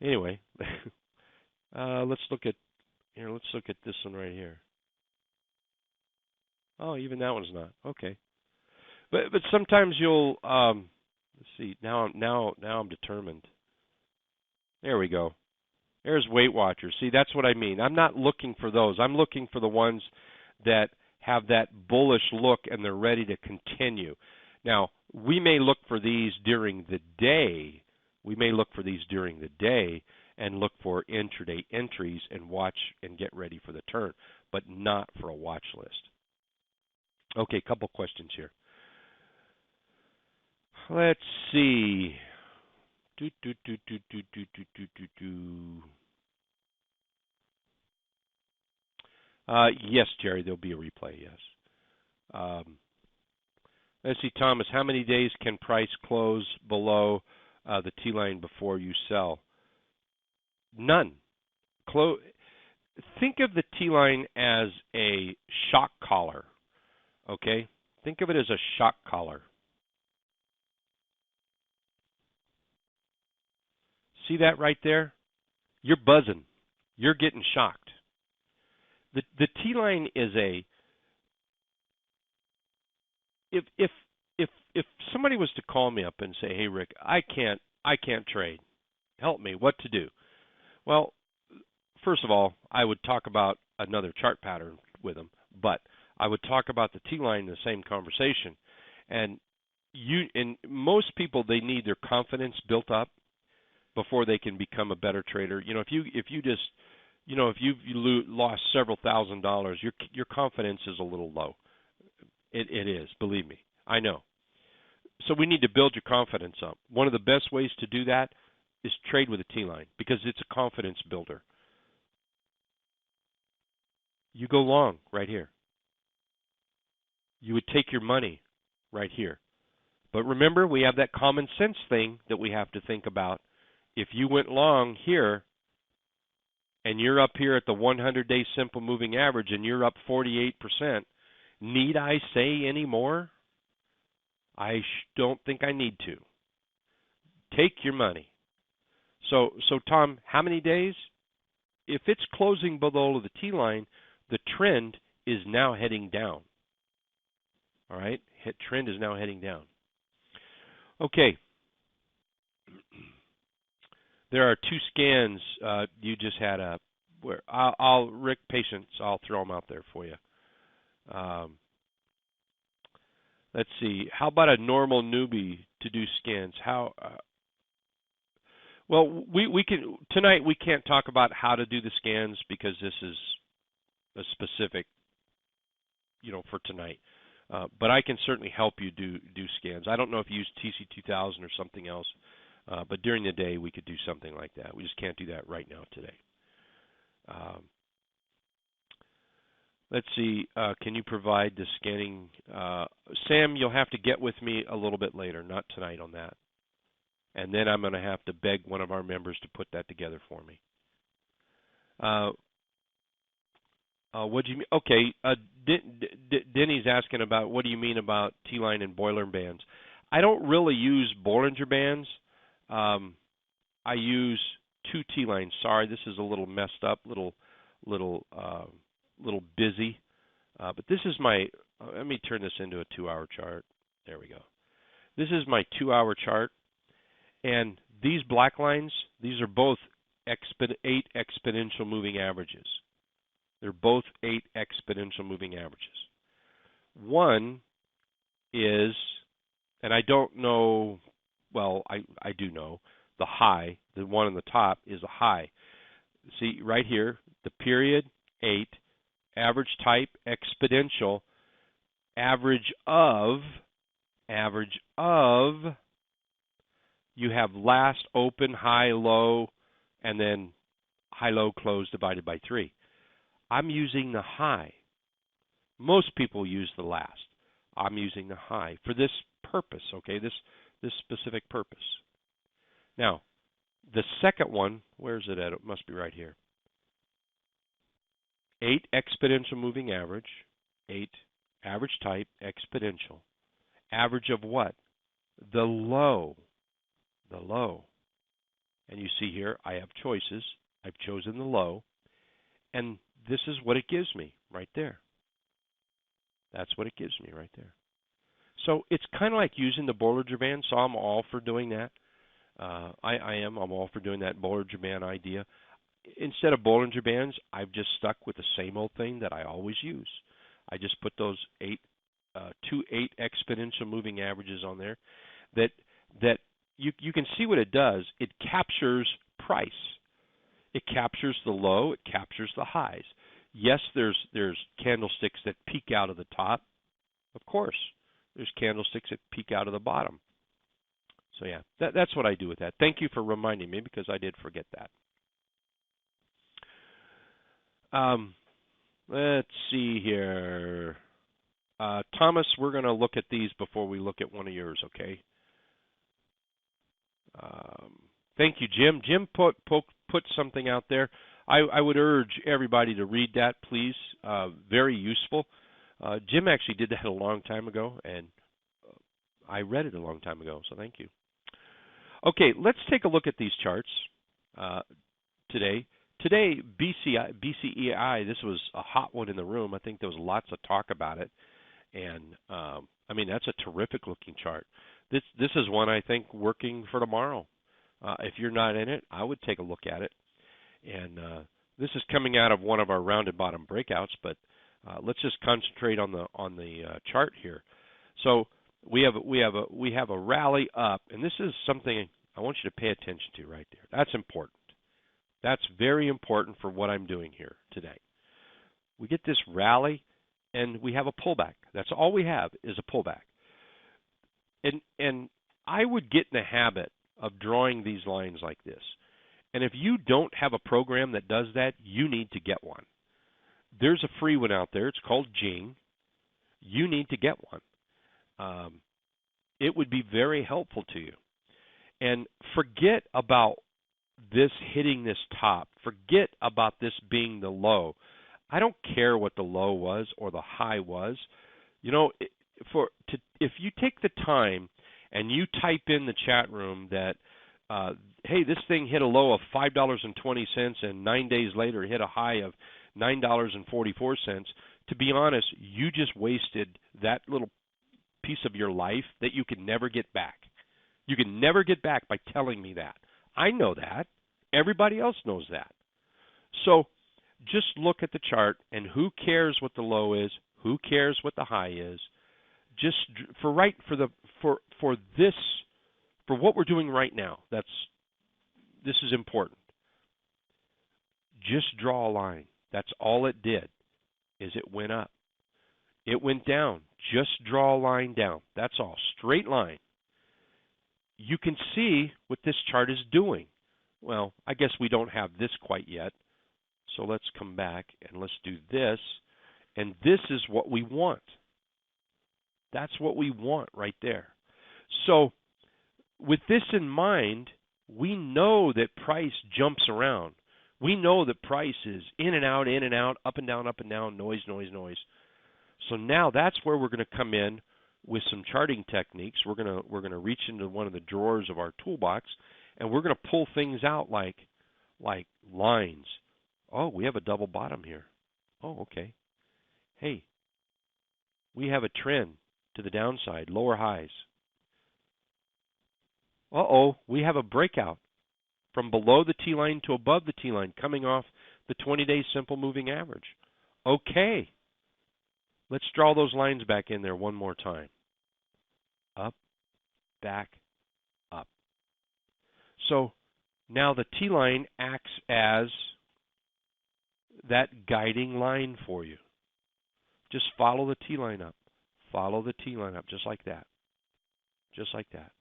Anyway, let's look at this one right here. Oh, even that one's not. Okay. But sometimes you'll let's see. Now I'm determined. There we go. There's Weight Watchers. See, that's what I mean. I'm not looking for those. I'm looking for the ones that have that bullish look and they're ready to continue. Now, we may look for these during the day. And look for intraday entries and watch and get ready for the turn, but not for a watch list. Okay, a couple questions here. Let's see. Yes, Jerry, there'll be a replay, yes. Let's see, Thomas, how many days can price close below the T-line before you sell? None. Think of the T-line as a shock collar, okay? Think of it as a shock collar. See that right there? You're buzzing. You're getting shocked. The T-line is a if somebody was to call me up and say, "Hey Rick, I can't trade. Help me. What to do? Well, first of all, I would talk about another chart pattern with them, but I would talk about the T-line in the same conversation. And most people, they need their confidence built up before they can become a better trader. If you just, if you've lost several $1,000s, your confidence is a little low. It is, believe me. I know. So we need to build your confidence up. One of the best ways to do that is trade with a T-line because it's a confidence builder. You go long right here. You would take your money right here. But remember, we have that common sense thing that we have to think about. If you went long here and you're up here at the 100-day simple moving average and you're up 48%, need I say any more? I don't think I need to. Take your money. So Tom, how many days? If it's closing below the T-line, the trend is now heading down. All right? Trend is now heading down. Okay. There are two scans you just had up. Rick, patience. I'll throw them out there for you. Let's see. How about a normal newbie to do scans? Well, we can tonight. We can't talk about how to do the scans because this is a specific, for tonight. But I can certainly help you do scans. I don't know if you use TC2000 or something else, but during the day we could do something like that. We just can't do that right now today. Let's see. Can you provide the scanning? Sam, you'll have to get with me a little bit later, not tonight on that. And then I'm going to have to beg one of our members to put that together for me. What do you mean? Okay, Denny's asking about what do you mean about T-line and Bollinger Bands. I don't really use Bollinger Bands. I use two T-lines. Sorry, this is a little messed up, little busy. But this is my. Let me turn this into a 2-hour chart. There we go. This is my 2-hour chart, and these black lines. These are both 8 exponential moving averages. They're both 8 exponential moving averages. One is, and I don't know, well, I do know, the high, the one on the top is a high. See, right here, the period, 8, average type, exponential, average of, you have last open, high, low, and then high, low, close divided by 3. I'm using the high. Most people use the last. I'm using the high for this purpose, okay, this specific purpose. Now, the second one, where is it at? It must be right here. 8 exponential moving average, 8 average type, exponential. Average of what? The low. The low. And you see here, I have choices. I've chosen the low. And this is what it gives me right there. That's what it gives me right there. So it's kind of like using the Bollinger Band, so I'm all for doing that. I'm all for doing that Bollinger Band idea. Instead of Bollinger Bands, I've just stuck with the same old thing that I always use. I just put those 8 exponential moving averages on there that you can see what it does. It captures price. It captures the low, it captures the highs. Yes, there's candlesticks that peak out of the top. Of course, there's candlesticks that peak out of the bottom. So yeah, that's what I do with that. Thank you for reminding me because I did forget that. Let's see here. Thomas, we're going to look at these before we look at one of yours, okay? Thank you, Jim. Jim put something out there. I would urge everybody to read that, please. Very useful. Jim actually did that a long time ago, and I read it a long time ago, so thank you. Okay, let's take a look at these charts today. Today, BCEI, this was a hot one in the room. I think there was lots of talk about it, and I mean that's a terrific looking chart. This is one I think working for tomorrow. If you're not in it, I would take a look at it. And this is coming out of one of our rounded bottom breakouts, but let's just concentrate on the chart here. So we have a rally up, and this is something I want you to pay attention to right there. That's important. That's very important for what I'm doing here today. We get this rally, and we have a pullback. That's all we have is a pullback. And I would get in the habit of drawing these lines like this. And if you don't have a program that does that, you need to get one. There's a free one out there. It's called Jing. You need to get one. It would be very helpful to you. And forget about this hitting this top. Forget about this being the low. I don't care what the low was or the high was. You know, if you take the time and you type in the chat room that, hey, this thing hit a low of $5.20 and 9 days later hit a high of $9.44, to be honest, you just wasted that little piece of your life that you can never get back. You can never get back by telling me that. I know that. Everybody else knows that. So just look at the chart, and who cares what the low is? Who cares what the high is? Just for what we're doing right now, this is important. Just draw a line. That's all it did, is it went up. It went down. Just draw a line down. That's all. Straight line. You can see what this chart is doing. Well, I guess we don't have this quite yet. So let's come back and let's do this. And this is what we want. That's what we want right there. So with this in mind, we know that price jumps around. We know that price is in and out, up and down, noise, noise, noise. So now that's where we're going to come in with some charting techniques. We're going to reach into one of the drawers of our toolbox, and we're going to pull things out like lines. Oh, we have a double bottom here. Oh, okay. Hey, we have a trend to the downside, lower highs. Uh-oh, we have a breakout from below the T-line to above the T-line coming off the 20-day simple moving average. Okay. Let's draw those lines back in there one more time. Up, back, up. So now the T-line acts as that guiding line for you. Just follow the T-line up. Follow the T-line up just like that. Just like that.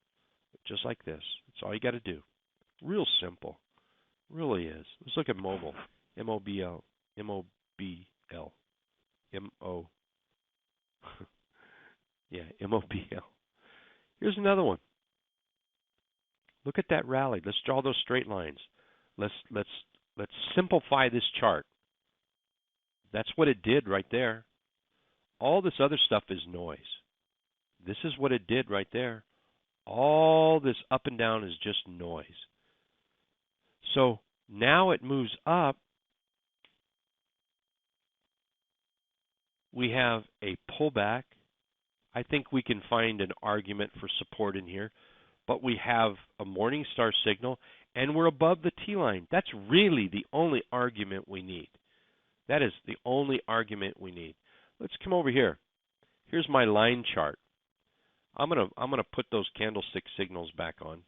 Just like this. That's all you got to do. Real simple. Really is. Let's look at mobile. M-O-B-L. M-O-B-L. M-O. Yeah, M-O-B-L. Here's another one. Look at that rally. Let's draw those straight lines. Let's simplify this chart. That's what it did right there. All this other stuff is noise. This is what it did right there. All this up and down is just noise. So now it moves up. We have a pullback. I think we can find an argument for support in here, but we have a morning star signal, and we're above the T-line. That's really the only argument we need. That is the only argument we need. Let's come over here. Here's my line chart. I'm gonna put those candlestick signals back on.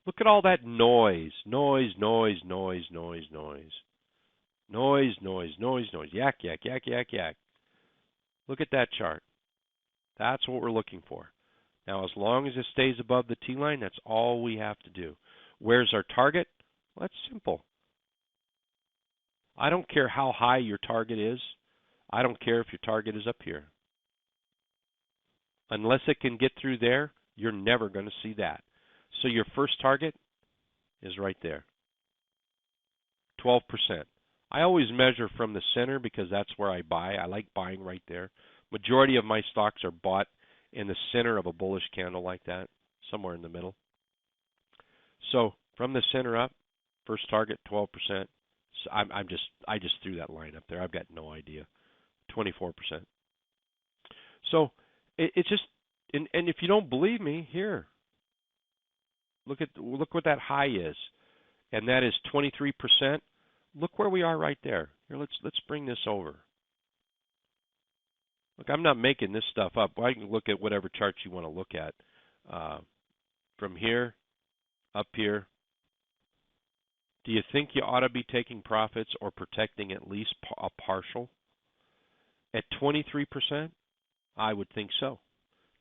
Look at all that noise. Noise, noise, noise, noise, noise. Noise, noise, noise, noise. Yak, yak, yak, yak, yak. Look at that chart. That's what we're looking for. Now, as long as it stays above the T-line, that's all we have to do. Where's our target? Well, that's simple. I don't care how high your target is. I don't care if your target is up here. Unless it can get through there, you're never going to see that. So your first target is right there, 12%. I always measure from the center because that's where I buy. I like buying right there. Majority of my stocks are bought in the center of a bullish candle like that, somewhere in the middle. So from the center up, first target 12%. So I just threw that line up there. I've got no idea. 24%. So it's And if you don't believe me, here, look what that high is, and that is 23%. Look where we are right there. Here, let's bring this over. Look, I'm not making this stuff up. I can look at whatever charts you want to look at. From here, up here. Do you think you ought to be taking profits or protecting at least a partial? At 23%, I would think so.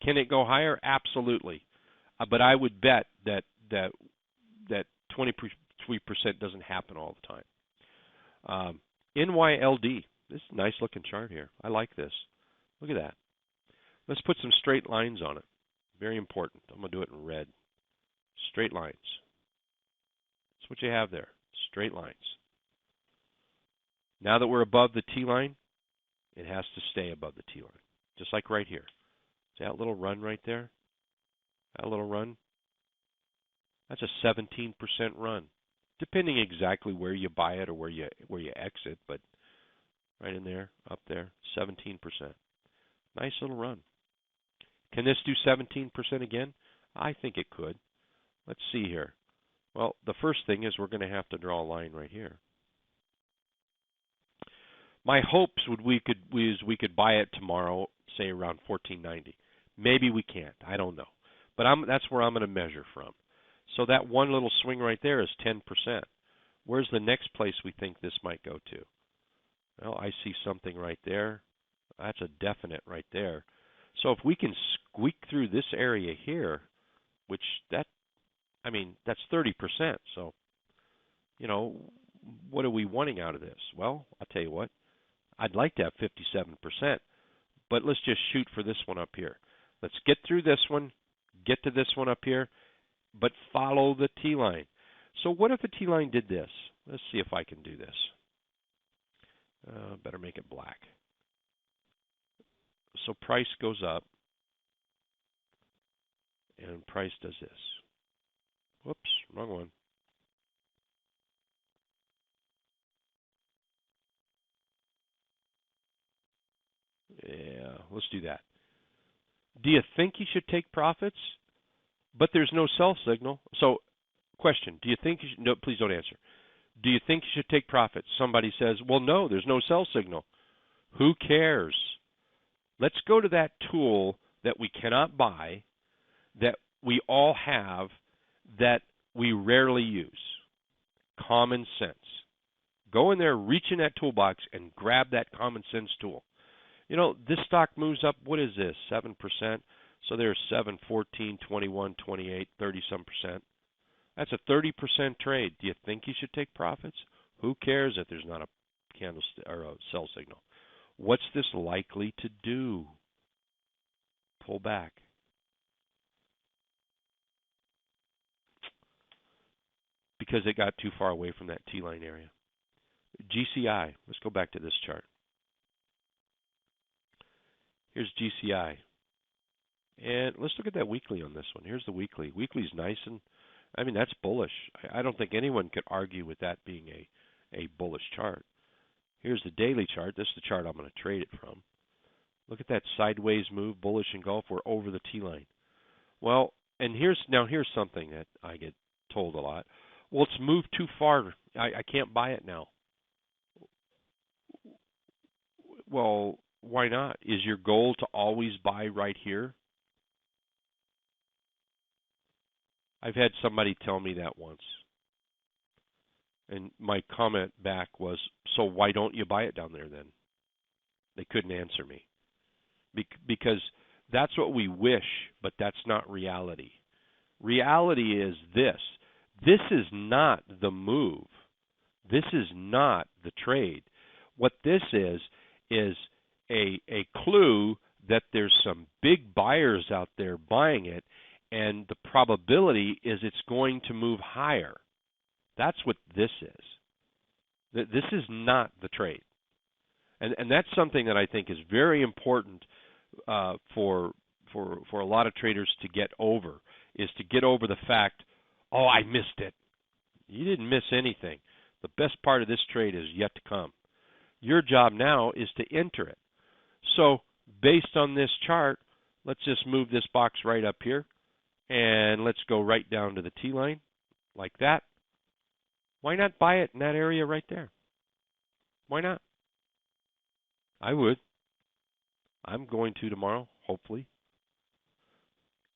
Can it go higher? Absolutely. But I would bet that 23% doesn't happen all the time. NYLD. This is a nice looking chart here. I like this. Look at that. Let's put some straight lines on it. Very important. I'm going to do it in red. Straight lines. That's what you have there. Straight lines. Now that we're above the T line, it has to stay above the T line. Just like right here. See that little run right there? That little run? That's a 17% run. Depending exactly where you buy it or where you exit, but right in there, up there, 17%. Nice little run. Can this do 17% again? I think it could. Let's see here. Well, the first thing is we're going to have to draw a line right here. My hopes we could buy it tomorrow, say around 14.90. Maybe we can't. I don't know. But that's where I'm going to measure from. So that one little swing right there is 10%. Where's the next place we think this might go to? Well, I see something right there. That's a definite right there. So if we can squeak through this area here, which that's 30%. So, what are we wanting out of this? Well, I'll tell you what. I'd like to have 57%, but let's just shoot for this one up here. Let's get through this one, get to this one up here, but follow the T line. So what if the T line did this? Let's see if I can do this. Better make it black. So price goes up, and price does this. Whoops, wrong one. Yeah, let's do that. Do you think you should take profits? But there's no sell signal. So, question, do you think you should, no, please don't answer. Do you think you should take profits? Somebody says, well, no, there's no sell signal. Who cares? Let's go to that tool that we cannot buy, that we all have, that we rarely use. Common sense. Go in there, reach in that toolbox, and grab that common sense tool. This stock moves up, what is this, 7%? So there's 7, 14, 21, 28, 30-some percent. That's a 30% trade. Do you think you should take profits? Who cares if there's not a candlestick or a sell signal? What's this likely to do? Pull back. Because it got too far away from that T-line area. GCI. Let's go back to this chart. Here's GCI. And let's look at that weekly on this one. Here's the weekly. Weekly's nice, and that's bullish. I don't think anyone could argue with that being a bullish chart. Here's the daily chart. This is the chart I'm going to trade it from. Look at that sideways move, bullish engulf. We're over the T-line. Well, and here's something that I get told a lot. Well, it's moved too far. I can't buy it now. Well, why not? Is your goal to always buy right here? I've had somebody tell me that once. And my comment back was, so why don't you buy it down there then? They couldn't answer me. Because that's what we wish, but that's not reality. Reality is this. This is not the move. This is not the trade. What this is a clue that there's some big buyers out there buying it, and the probability is it's going to move higher. That's what this is. This is not the trade. And that's something that I think is very important for a lot of traders to get over, is to get over the fact, oh, I missed it. You didn't miss anything. The best part of this trade is yet to come. Your job now is to enter it. So based on this chart, Let's just move this box right up here, and let's go right down to the T line, like that. Why not buy it in that area right there? Why not? I would. I'm going to tomorrow, hopefully.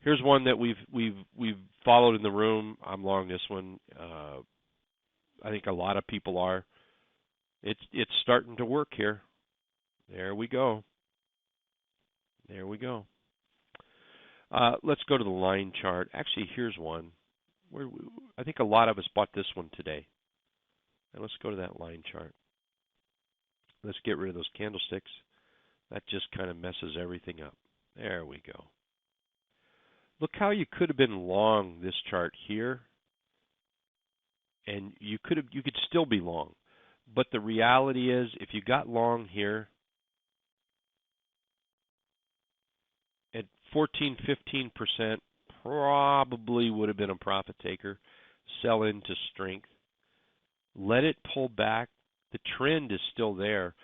Here's one that we've followed in the room. I'm long this one. I think a lot of people are. It's starting to work here. There we go. There we go. Let's go to the line chart. Actually, here's one. I think a lot of us bought this one today. And let's go to that line chart. Let's get rid of those candlesticks. That just kind of messes everything up. There we go. Look how you could have been long this chart here, and you could still be long. But the reality is, if you got long here at 14, 15%, probably would have been a profit taker. Sell into strength. Let it pull back. The trend is still there.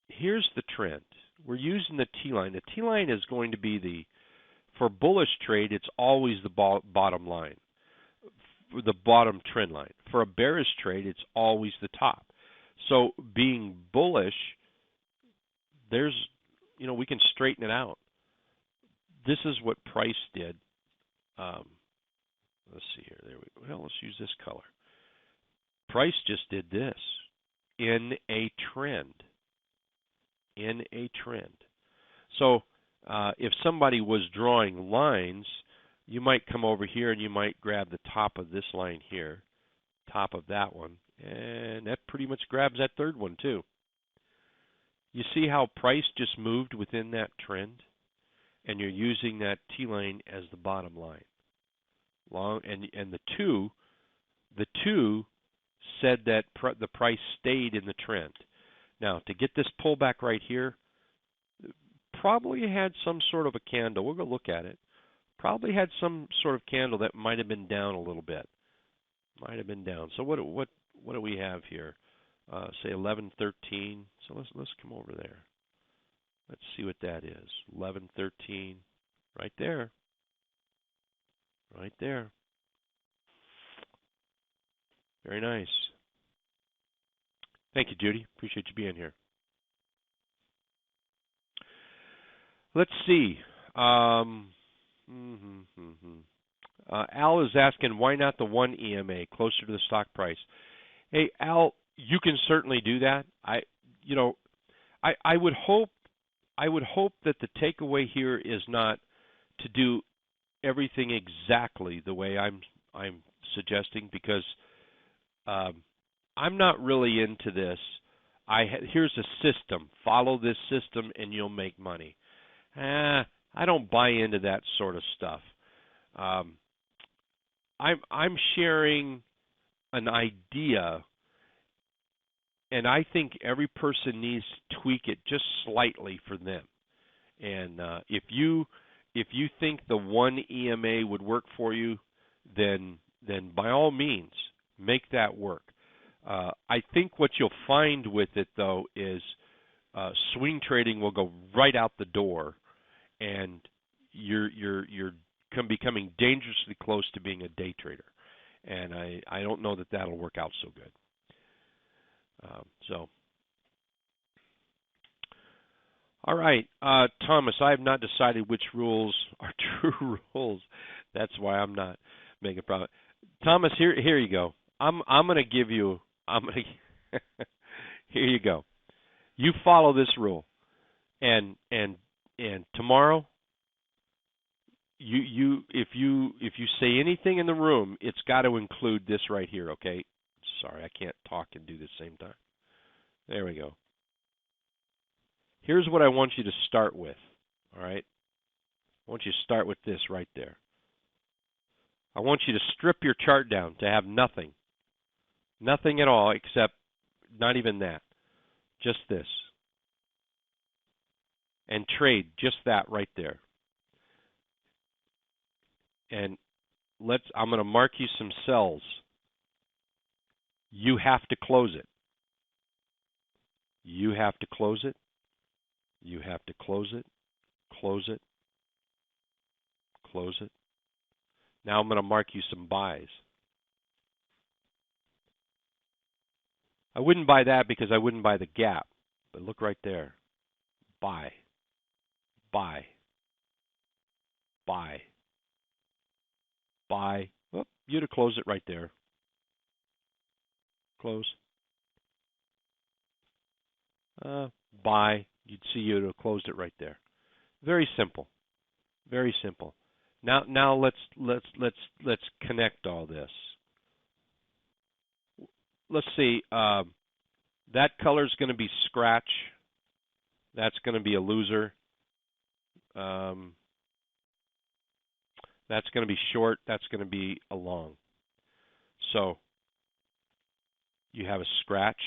Here's the trend. We're using the T-line. The T-line is going to be for bullish trade, it's always the bottom line, the bottom trend line. For a bearish trade, it's always the top. So being bullish, we can straighten it out. This is what price did. Let's see here. Well, let's use this color. Price just did this in a trend. In a trend. So if somebody was drawing lines, you might come over here and you might grab the top of this line here, top of that one, and that pretty much grabs that third one too. You see how price just moved within that trend, and you're using that T line as the bottom line. Long and the two said that the price stayed in the trend. Now to get this pullback right here, probably had some sort of a candle. We'll go look at it. Probably had some sort of candle that might have been down a little bit. Might have been down. So what do we have here? Say 1113. So let's come over there. Let's see what that is. 1113. Right there. Right there. Very nice. Thank you, Judy. Appreciate you being here. Let's see. Al is asking, why not the 1 EMA closer to the stock price? Hey, Al, you can certainly do that. I would hope that the takeaway here is not to do everything exactly the way I'm suggesting, because I'm not really into this. Here's a system. Follow this system and you'll make money. I don't buy into that sort of stuff. I'm sharing an idea, and I think every person needs to tweak it just slightly for them. And if you think the 1 EMA would work for you, then by all means make that work. I think what you'll find with it though is swing trading will go right out the door, and you're becoming dangerously close to being a day trader, and I don't know that that'll work out so good. All right, Thomas, I have not decided which rules are true rules. That's why I'm not making a profit. Thomas, here you go. I'm going to give you. Here you go. You follow this rule, and tomorrow, if you say anything in the room, it's got to include this right here. Okay. Sorry, I can't talk and do this same time. There we go. Here's what I want you to start with. All right. I want you to start with this right there. I want you to strip your chart down to have nothing. Nothing at all, except not even that. Just this. And trade just that right there. And I'm going to mark you some cells. You have to close it. You have to close it. You have to close it. close it, close it. Now I'm going to mark you some buys. I wouldn't buy that because I wouldn't buy the gap. But look right there. Buy, buy, buy, buy. Oh, you'd have closed it right there. Close. Buy. You'd see you'd have closed it right there. Very simple. Very simple. Now let's connect all this. Let's see. That color is going to be scratch. That's going to be a loser. That's going to be short. That's going to be a long. So you have a scratch.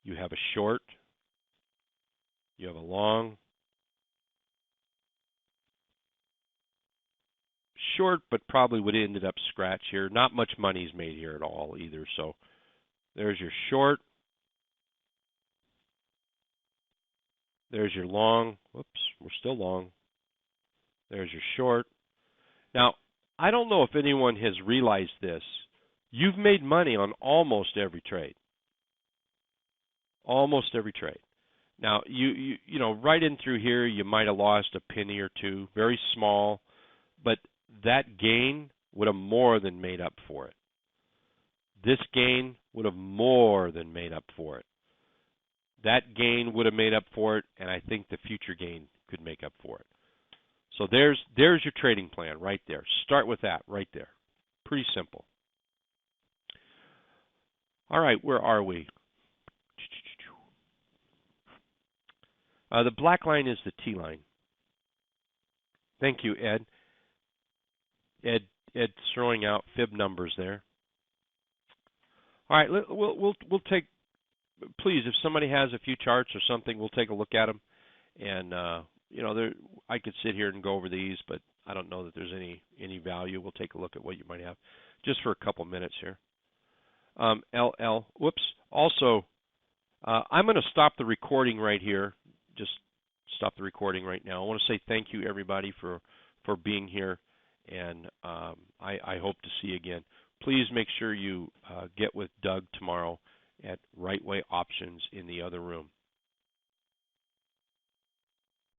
You have a short. You have a long. Short, but probably would have ended up scratch here. Not much money's made here at all either. So there's your short. There's your long. Whoops, we're still long. There's your short. Now, I don't know if anyone has realized this. You've made money on almost every trade. Almost every trade. Now, you know, right in through here, you might have lost a penny or two, very small, but that gain would have more than made up for it. This gain would have more than made up for it. That gain would have made up for it, and I think the future gain could make up for it. So there's your trading plan right there. Start with that right there. Pretty simple. All right, where are we? The black line is the T line. Thank you, Ed. Ed's throwing out fib numbers there. All right, we'll take. Please, if somebody has a few charts or something, we'll take a look at them. And you know, I could sit here and go over these, but I don't know that there's any value. We'll take a look at what you might have, just for a couple minutes here. LL. Whoops. Also, I'm going to stop the recording right here. Just stop the recording right now. I want to say thank you, everybody, for being here, and I hope to see you again. Please make sure you get with Doug tomorrow at Right Way Options in the other room.